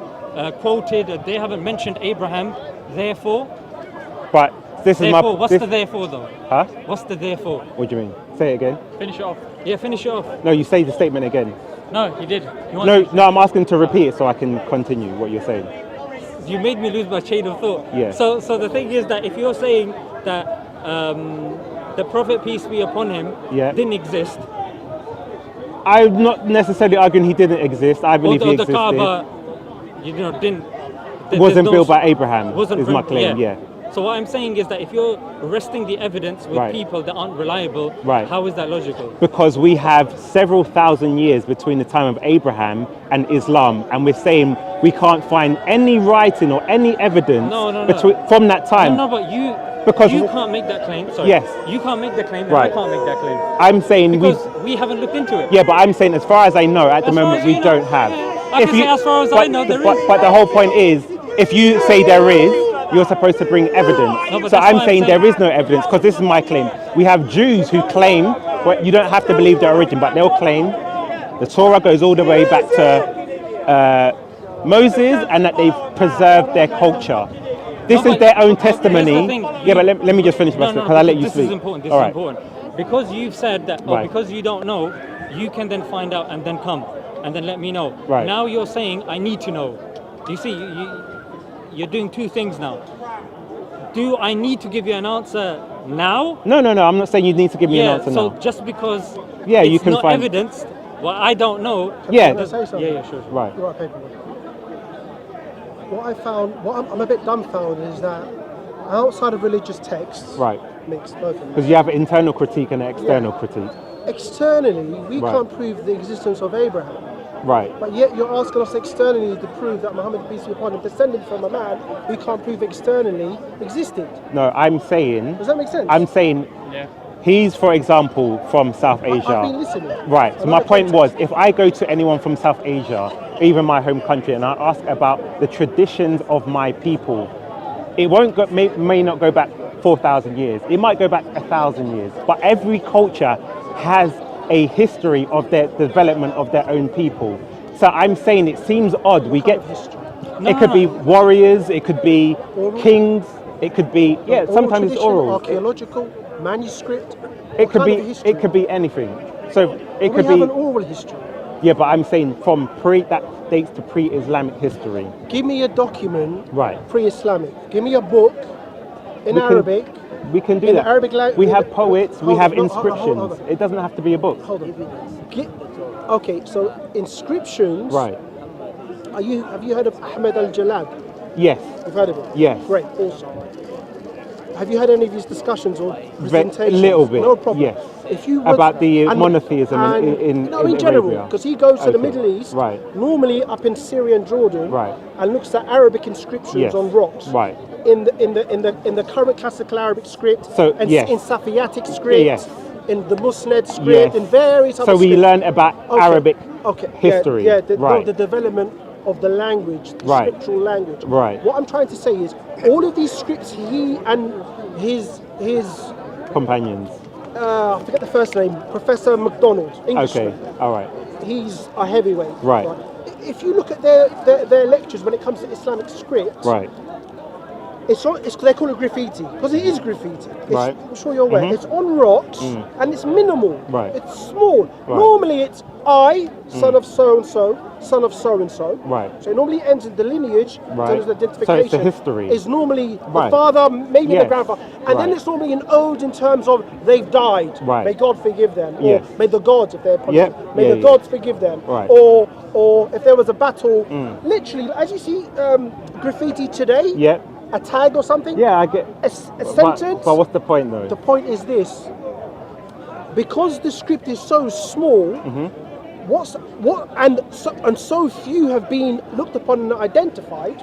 Speaker 1: quoted, they haven't mentioned Abraham. Therefore,
Speaker 2: But this is
Speaker 1: what's
Speaker 2: this,
Speaker 1: the therefore though?
Speaker 2: Huh?
Speaker 1: What's the therefore?
Speaker 2: What do you mean? Say it again.
Speaker 1: Finish it off. Yeah, finish it off.
Speaker 2: No, you say the statement again.
Speaker 1: No, you did. You want
Speaker 2: No, I'm asking to repeat it so I can continue what you're saying.
Speaker 1: You made me lose my chain of thought.
Speaker 2: Yeah.
Speaker 1: So the thing is that if you're saying that the Prophet peace be upon him
Speaker 2: Yeah.
Speaker 1: didn't exist,
Speaker 2: I'm not necessarily arguing he didn't exist. I believe he
Speaker 1: the
Speaker 2: existed.
Speaker 1: Kaaba, didn't.
Speaker 2: Wasn't built by Abraham,
Speaker 1: Wasn't
Speaker 2: is my claim, yeah.
Speaker 1: So what I'm saying is that if you're resting the evidence with
Speaker 2: Right.
Speaker 1: people that aren't reliable,
Speaker 2: Right.
Speaker 1: how is that logical?
Speaker 2: Because we have several thousand years between the time of Abraham and Islam, and we're saying we can't find any writing or any evidence
Speaker 1: No.
Speaker 2: from that time.
Speaker 1: No, but
Speaker 2: Because
Speaker 1: you can't make that claim. Sorry.
Speaker 2: Yes.
Speaker 1: You can't make the claim, and
Speaker 2: Right.
Speaker 1: I can't make that claim.
Speaker 2: I'm saying
Speaker 1: Because we haven't looked into it.
Speaker 2: yeah, but I'm saying as far as I know, at the
Speaker 1: As far
Speaker 2: moment
Speaker 1: as
Speaker 2: we
Speaker 1: you know,
Speaker 2: don't have.
Speaker 1: I can say as far as I know, there is.
Speaker 2: But the whole point is, if you say there is, you're supposed to bring evidence.
Speaker 1: No, but
Speaker 2: So
Speaker 1: that's
Speaker 2: I'm
Speaker 1: why I'm
Speaker 2: saying
Speaker 1: saying-
Speaker 2: there is no evidence, because this is my claim. We have Jews who claim, well, you don't have to believe their origin, but they'll claim the Torah goes all the way back to Moses, and that they've preserved their culture. This
Speaker 1: No,
Speaker 2: is
Speaker 1: but
Speaker 2: their own
Speaker 1: here's the
Speaker 2: testimony.
Speaker 1: thing,
Speaker 2: Yeah, but let me just finish, because I let you
Speaker 1: this
Speaker 2: speak.
Speaker 1: is important. This
Speaker 2: All
Speaker 1: is
Speaker 2: right.
Speaker 1: important. Because you've said that,
Speaker 2: Right.
Speaker 1: because you don't know, you can then find out and then come and then let me know.
Speaker 2: Right.
Speaker 1: Now you're saying I need to know. Do you see? You're doing two things now. Do I need to give you an answer now?
Speaker 2: No, I'm not saying you need to give me an answer
Speaker 1: so
Speaker 2: now.
Speaker 1: just because
Speaker 2: Yeah,
Speaker 1: it's
Speaker 2: you can
Speaker 1: not
Speaker 2: find-
Speaker 1: evidenced, well, I don't know.
Speaker 2: Yeah.
Speaker 4: Can I say something?
Speaker 1: Yeah, sure.
Speaker 2: Right.
Speaker 4: You're right, Paperboy. What I found, I'm a bit dumbfounded is that outside of religious texts,
Speaker 2: Right.
Speaker 4: mixed both of them,
Speaker 2: Because you have an internal critique and an external critique.
Speaker 4: externally we
Speaker 2: Right.
Speaker 4: can't prove the existence of Abraham.
Speaker 2: Right.
Speaker 4: But yet you're asking us externally to prove that Muhammad, peace be upon him, descended from a man we can't prove externally existed.
Speaker 2: No, I'm saying,
Speaker 4: Does that make sense?
Speaker 2: I'm saying
Speaker 1: Yeah.
Speaker 2: he's, for example, from South
Speaker 4: I've
Speaker 2: Asia.
Speaker 4: been listening.
Speaker 2: Right. So
Speaker 4: I know
Speaker 2: my
Speaker 4: the
Speaker 2: point was,
Speaker 4: context.
Speaker 2: if I go to anyone from South Asia, even my home country, and I ask about the traditions of my people, it won't go, may not go back 4,000 years. It might go back 1,000 years. But every culture has a history of their development of their own people. So I'm saying it seems odd. We get
Speaker 4: history.
Speaker 2: it could be warriors, it could be kings, it could be sometimes it's oral.
Speaker 4: Archaeological, manuscript.
Speaker 2: It
Speaker 4: what
Speaker 2: could
Speaker 4: kind
Speaker 2: be
Speaker 4: of history?
Speaker 2: it could be anything. So it
Speaker 4: We
Speaker 2: could
Speaker 4: have
Speaker 2: be
Speaker 4: an oral history.
Speaker 2: yeah, but I'm saying from that dates to pre-Islamic history.
Speaker 4: Give me a document,
Speaker 2: Right.
Speaker 4: pre-Islamic. Give me a book in
Speaker 2: We can-
Speaker 4: Arabic.
Speaker 2: We can do
Speaker 4: In
Speaker 2: that.
Speaker 4: the Arabic language.
Speaker 2: We have poets, we have inscriptions.
Speaker 4: Hold on.
Speaker 2: It doesn't have to be a book.
Speaker 4: Hold on. Okay, so inscriptions.
Speaker 2: Right.
Speaker 4: Have you heard of Ahmed al-Jalad?
Speaker 2: Yes.
Speaker 4: You've heard of it?
Speaker 2: Yes.
Speaker 4: Great, awesome. Have you had any of his discussions or
Speaker 2: A
Speaker 4: presentations?
Speaker 2: little bit.
Speaker 4: No problem.
Speaker 2: Yes.
Speaker 4: If you want-
Speaker 2: About the
Speaker 4: and-
Speaker 2: monotheism in
Speaker 4: no, in general,
Speaker 2: Arabia.
Speaker 4: because he goes to the
Speaker 2: Okay.
Speaker 4: Middle East,
Speaker 2: Right.
Speaker 4: normally up in Syria and Jordan,
Speaker 2: Right.
Speaker 4: and looks at Arabic inscriptions
Speaker 2: Yes.
Speaker 4: on rocks.
Speaker 2: Right.
Speaker 4: In the current classical Arabic script,
Speaker 2: So,
Speaker 4: and
Speaker 2: yes.
Speaker 4: in Safaviatic script,
Speaker 2: Yes.
Speaker 4: in the Musnad script,
Speaker 2: Yes.
Speaker 4: in various other
Speaker 2: So we
Speaker 4: scripts.
Speaker 2: learn about
Speaker 4: Okay,
Speaker 2: Arabic
Speaker 4: okay,
Speaker 2: history.
Speaker 4: Yeah,
Speaker 2: Right.
Speaker 4: the development of the language, the
Speaker 2: Right.
Speaker 4: scriptural language.
Speaker 2: Right.
Speaker 4: What I'm trying to say is, all of these scripts, he and his
Speaker 2: Companions.
Speaker 4: I forget the first name, Professor McDonald, Englishman.
Speaker 2: Okay. All right.
Speaker 4: He's a heavyweight.
Speaker 2: Right.
Speaker 4: If you look at their lectures when it comes to Islamic script,
Speaker 2: Right.
Speaker 4: they call it graffiti because it is graffiti.
Speaker 2: Right.
Speaker 4: I'm sure you're aware. It's on rocks and it's minimal.
Speaker 2: Right.
Speaker 4: It's small.
Speaker 2: Right.
Speaker 4: Normally it's I, son of so and so, son of so and so.
Speaker 2: Right.
Speaker 4: So it normally ends in the lineage,
Speaker 2: Right.
Speaker 4: in terms of identification.
Speaker 2: So it's the history.
Speaker 4: It's normally
Speaker 2: Right.
Speaker 4: the father, maybe
Speaker 2: Yes.
Speaker 4: the grandfather, and then
Speaker 2: Right.
Speaker 4: it's normally an ode in terms of they've died.
Speaker 2: Right.
Speaker 4: May God forgive them, or
Speaker 2: Yes.
Speaker 4: may the gods, if they're
Speaker 2: Yep.
Speaker 4: may
Speaker 2: Yeah,
Speaker 4: the
Speaker 2: yeah.
Speaker 4: gods forgive them,
Speaker 2: Right.
Speaker 4: or if there was a battle, literally, as you see graffiti today,
Speaker 2: Yeah.
Speaker 4: a tag or something,
Speaker 2: Yeah, I get.
Speaker 4: a sentence.
Speaker 2: But what's the point though?
Speaker 4: The point is this: because the script is so small, and so few have been looked upon and identified.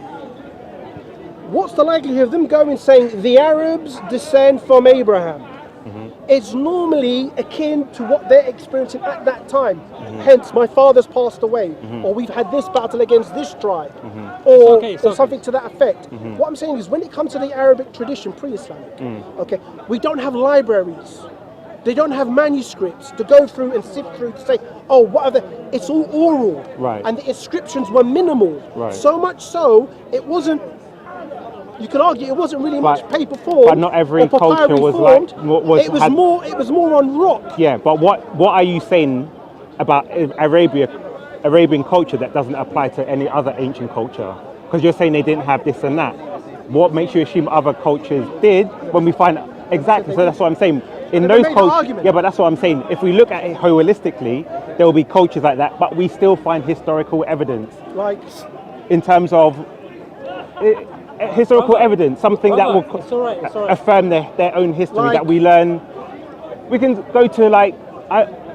Speaker 4: What's the likelihood of them going saying the Arabs descend from Abraham? It's normally akin to what they're experiencing at that time. Hence, my father's passed away, or we've had this battle against this tribe, or,
Speaker 1: Okay,
Speaker 4: or something to that effect. What I'm saying is, when it comes to the Arabic tradition, pre-Islamic, okay, we don't have libraries. They don't have manuscripts to go through and sift through to say, oh, what are the... It's all oral.
Speaker 2: Right.
Speaker 4: And the inscriptions were minimal.
Speaker 2: Right.
Speaker 4: So much so, it wasn't... You could argue it wasn't really much
Speaker 2: But-
Speaker 4: paper form.
Speaker 2: but not every
Speaker 4: or papyri
Speaker 2: culture was
Speaker 4: formed.
Speaker 2: like-
Speaker 4: it was
Speaker 2: had-
Speaker 4: more. It was more on rock.
Speaker 2: Yeah, but what are you saying about Arabian culture that doesn't apply to any other ancient culture? Because you're saying they didn't have this and that. What makes you assume other cultures did when we find exactly? So that's what I'm saying. In
Speaker 4: They
Speaker 2: those
Speaker 4: made an
Speaker 2: cultures,
Speaker 4: argument.
Speaker 2: yeah, but that's what I'm saying. If we look at it holistically, there will be cultures like that, but we still find historical evidence
Speaker 4: Like,
Speaker 2: in terms of historical evidence, something that will
Speaker 1: It's all right. It's all right.
Speaker 2: affirm their own history
Speaker 4: Like-
Speaker 2: that we learn. We can go to like,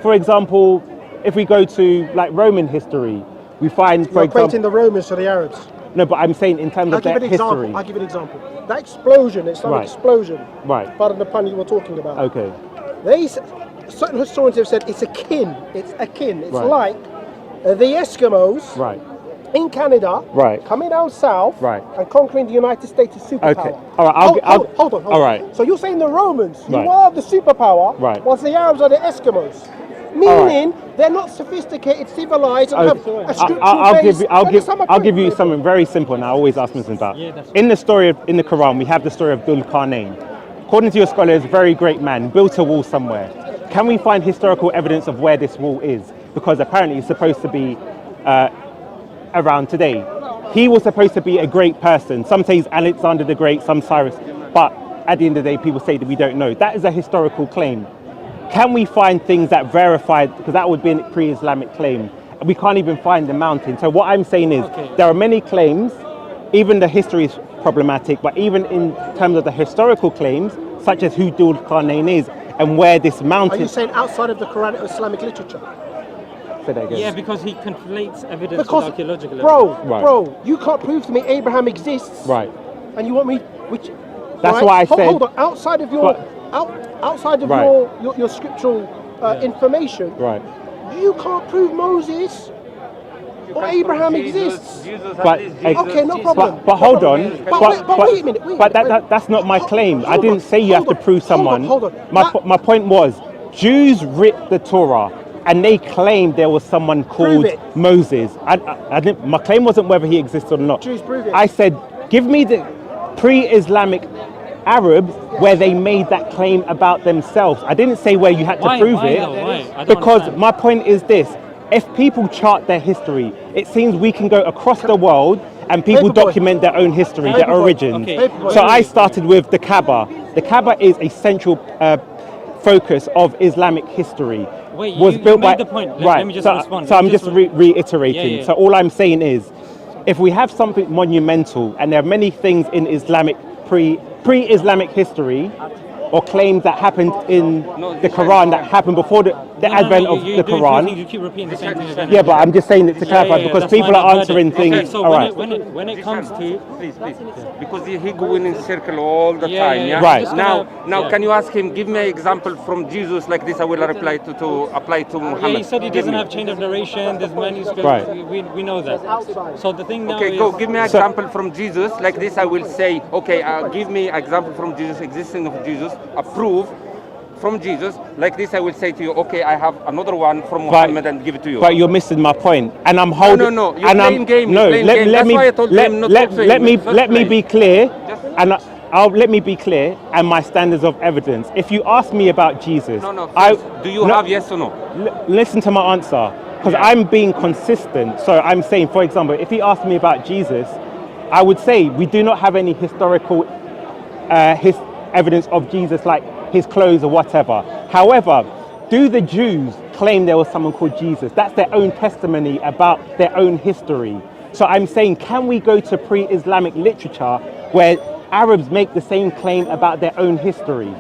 Speaker 2: for example, if we go to like Roman history, we find, for
Speaker 4: you're
Speaker 2: example,
Speaker 4: equating the Romans to the Arabs.
Speaker 2: no, but I'm saying in terms
Speaker 4: I'll
Speaker 2: of
Speaker 4: give
Speaker 2: their
Speaker 4: you an example.
Speaker 2: history.
Speaker 4: I'll give you an example. That explosion, it's an
Speaker 2: Right.
Speaker 4: explosion.
Speaker 2: Right.
Speaker 4: Pardon the pun you were talking about.
Speaker 2: Okay.
Speaker 4: Certain historians have said it's akin. It's akin. It's
Speaker 2: Right.
Speaker 4: like the Eskimos
Speaker 2: Right.
Speaker 4: in Canada
Speaker 2: Right.
Speaker 4: coming down south
Speaker 2: Right.
Speaker 4: and conquering the United States as superpower.
Speaker 2: Okay. All right.
Speaker 4: Hold on.
Speaker 2: All right.
Speaker 4: So you're saying the Romans, who
Speaker 2: Right.
Speaker 4: are the superpower,
Speaker 2: Right.
Speaker 4: whilst the Arabs are the Eskimos. Meaning they're not sophisticated, civilized, and have a scriptural
Speaker 2: I'll
Speaker 4: base.
Speaker 2: give
Speaker 4: Understand my
Speaker 2: you
Speaker 4: point?
Speaker 2: something very simple, and I always ask Muslims about.
Speaker 1: Yeah, that's
Speaker 2: In the story in the Quran, we have the story of Dhul Qarnayn. According to your scholars, a very great man built a wall somewhere. Can we find historical evidence of where this wall is? Because apparently it's supposed to be around today. He was supposed to be a great person. Some say he's Alexander the Great, some Cyrus, but at the end of the day, people say that we don't know. That is a historical claim. Can we find things that verify, because that would be a pre-Islamic claim. We can't even find the mountain. So what I'm saying is, there are many claims, even the history is problematic, but even in terms of the historical claims, such as who Dhul Qarnayn is and where this
Speaker 4: Are
Speaker 2: mountain...
Speaker 4: you saying outside of the Quran or Islamic literature?
Speaker 2: Say that again.
Speaker 1: Yeah, because he conflates evidence
Speaker 4: Because,
Speaker 1: with archaeological evidence.
Speaker 2: Right.
Speaker 4: bro, you can't prove to me Abraham exists.
Speaker 2: Right.
Speaker 4: And you want me, which?
Speaker 2: That's
Speaker 4: right?
Speaker 2: why I said-
Speaker 4: Hold on. Outside of your,
Speaker 2: But-
Speaker 4: outside of
Speaker 2: Right.
Speaker 4: your scriptural information,
Speaker 2: Right.
Speaker 4: you can't prove Moses or Abraham exists.
Speaker 2: But,
Speaker 4: Okay, no problem.
Speaker 2: But hold on.
Speaker 4: But wait a minute.
Speaker 2: But that's not my claim. I
Speaker 4: Hold
Speaker 2: didn't
Speaker 4: on,
Speaker 2: say you have to
Speaker 4: hold on,
Speaker 2: prove
Speaker 4: hold on,
Speaker 2: someone.
Speaker 4: hold on.
Speaker 2: My point was, Jews writ the Torah, and they claimed there was someone called
Speaker 4: it.
Speaker 2: Moses. I didn't, my claim wasn't whether he existed or not.
Speaker 4: Jews, prove it.
Speaker 2: I said, give me the pre-Islamic Arabs where they made that claim about themselves. I didn't say where you had to
Speaker 1: Why?
Speaker 2: prove
Speaker 1: Why
Speaker 2: it.
Speaker 1: though? Why? I don't
Speaker 2: Because
Speaker 1: understand.
Speaker 2: my point is this: if people chart their history, it seems we can go across the world and people
Speaker 4: Paperboy.
Speaker 2: document their own history, their
Speaker 4: Paperboy.
Speaker 2: origins.
Speaker 1: Okay.
Speaker 4: Paperboy.
Speaker 2: So I started with the Kaaba. The Kaaba is a central focus of Islamic history.
Speaker 1: Wait, you made the point. Let me just
Speaker 2: so,
Speaker 1: respond.
Speaker 2: So I'm
Speaker 1: Just
Speaker 2: just reiterating.
Speaker 1: Yeah, yeah.
Speaker 2: So all I'm saying is, if we have something monumental, and there are many things in Islamic pre-Islamic history, or claims that happened in the Quran that happened before the advent of the Quran.
Speaker 1: You keep repeating the same thing again.
Speaker 2: Yeah, but I'm just saying it to clarify because
Speaker 1: that's
Speaker 2: people
Speaker 1: fine,
Speaker 2: are
Speaker 1: I've heard
Speaker 2: answering
Speaker 1: it.
Speaker 2: things.
Speaker 1: Okay, so
Speaker 2: all right.
Speaker 1: when it comes to
Speaker 6: Please. Because he going in circle all the
Speaker 1: Yeah,
Speaker 6: time.
Speaker 1: yeah,
Speaker 6: Yeah.
Speaker 1: yeah.
Speaker 2: Right.
Speaker 1: Just
Speaker 6: Now,
Speaker 1: gonna-
Speaker 6: can you ask him? Give me an example from Jesus like this. I will reply to apply to Muhammad.
Speaker 1: yeah, he said he
Speaker 6: Give
Speaker 1: doesn't
Speaker 6: me.
Speaker 1: have chain of narration. There's manuscripts.
Speaker 2: Right.
Speaker 1: We know that. So the thing now
Speaker 6: Okay,
Speaker 1: is
Speaker 6: go. Give me an
Speaker 2: So-
Speaker 6: example from Jesus like this. I will say, okay. Give me an example from Jesus, existence of Jesus, a proof from Jesus. Like this, I will say to you, okay, I have another one from Muhammad and give it to you.
Speaker 2: But you're missing my point, and I'm holding.
Speaker 6: no, you're
Speaker 2: and
Speaker 6: playing game,
Speaker 2: No,
Speaker 6: you're playing
Speaker 2: let,
Speaker 6: game.
Speaker 2: let
Speaker 6: That's
Speaker 2: me
Speaker 6: why I told them not to play.
Speaker 2: let me
Speaker 6: Not
Speaker 2: let me
Speaker 6: play.
Speaker 2: be clear,
Speaker 6: Just-
Speaker 2: and let me be clear, and my standards of evidence. If you ask me about Jesus,
Speaker 6: No.
Speaker 2: I
Speaker 6: Do you
Speaker 2: no,
Speaker 6: have yes or no?
Speaker 2: listen to my answer, because I'm being consistent. So I'm saying, for example, if he asked me about Jesus, I would say we do not have any historical evidence of Jesus, like his clothes or whatever. However, do the Jews claim there was someone called Jesus? That's their own testimony about their own history. So I'm saying, can we go to pre-Islamic literature where Arabs make the same claim about their own history?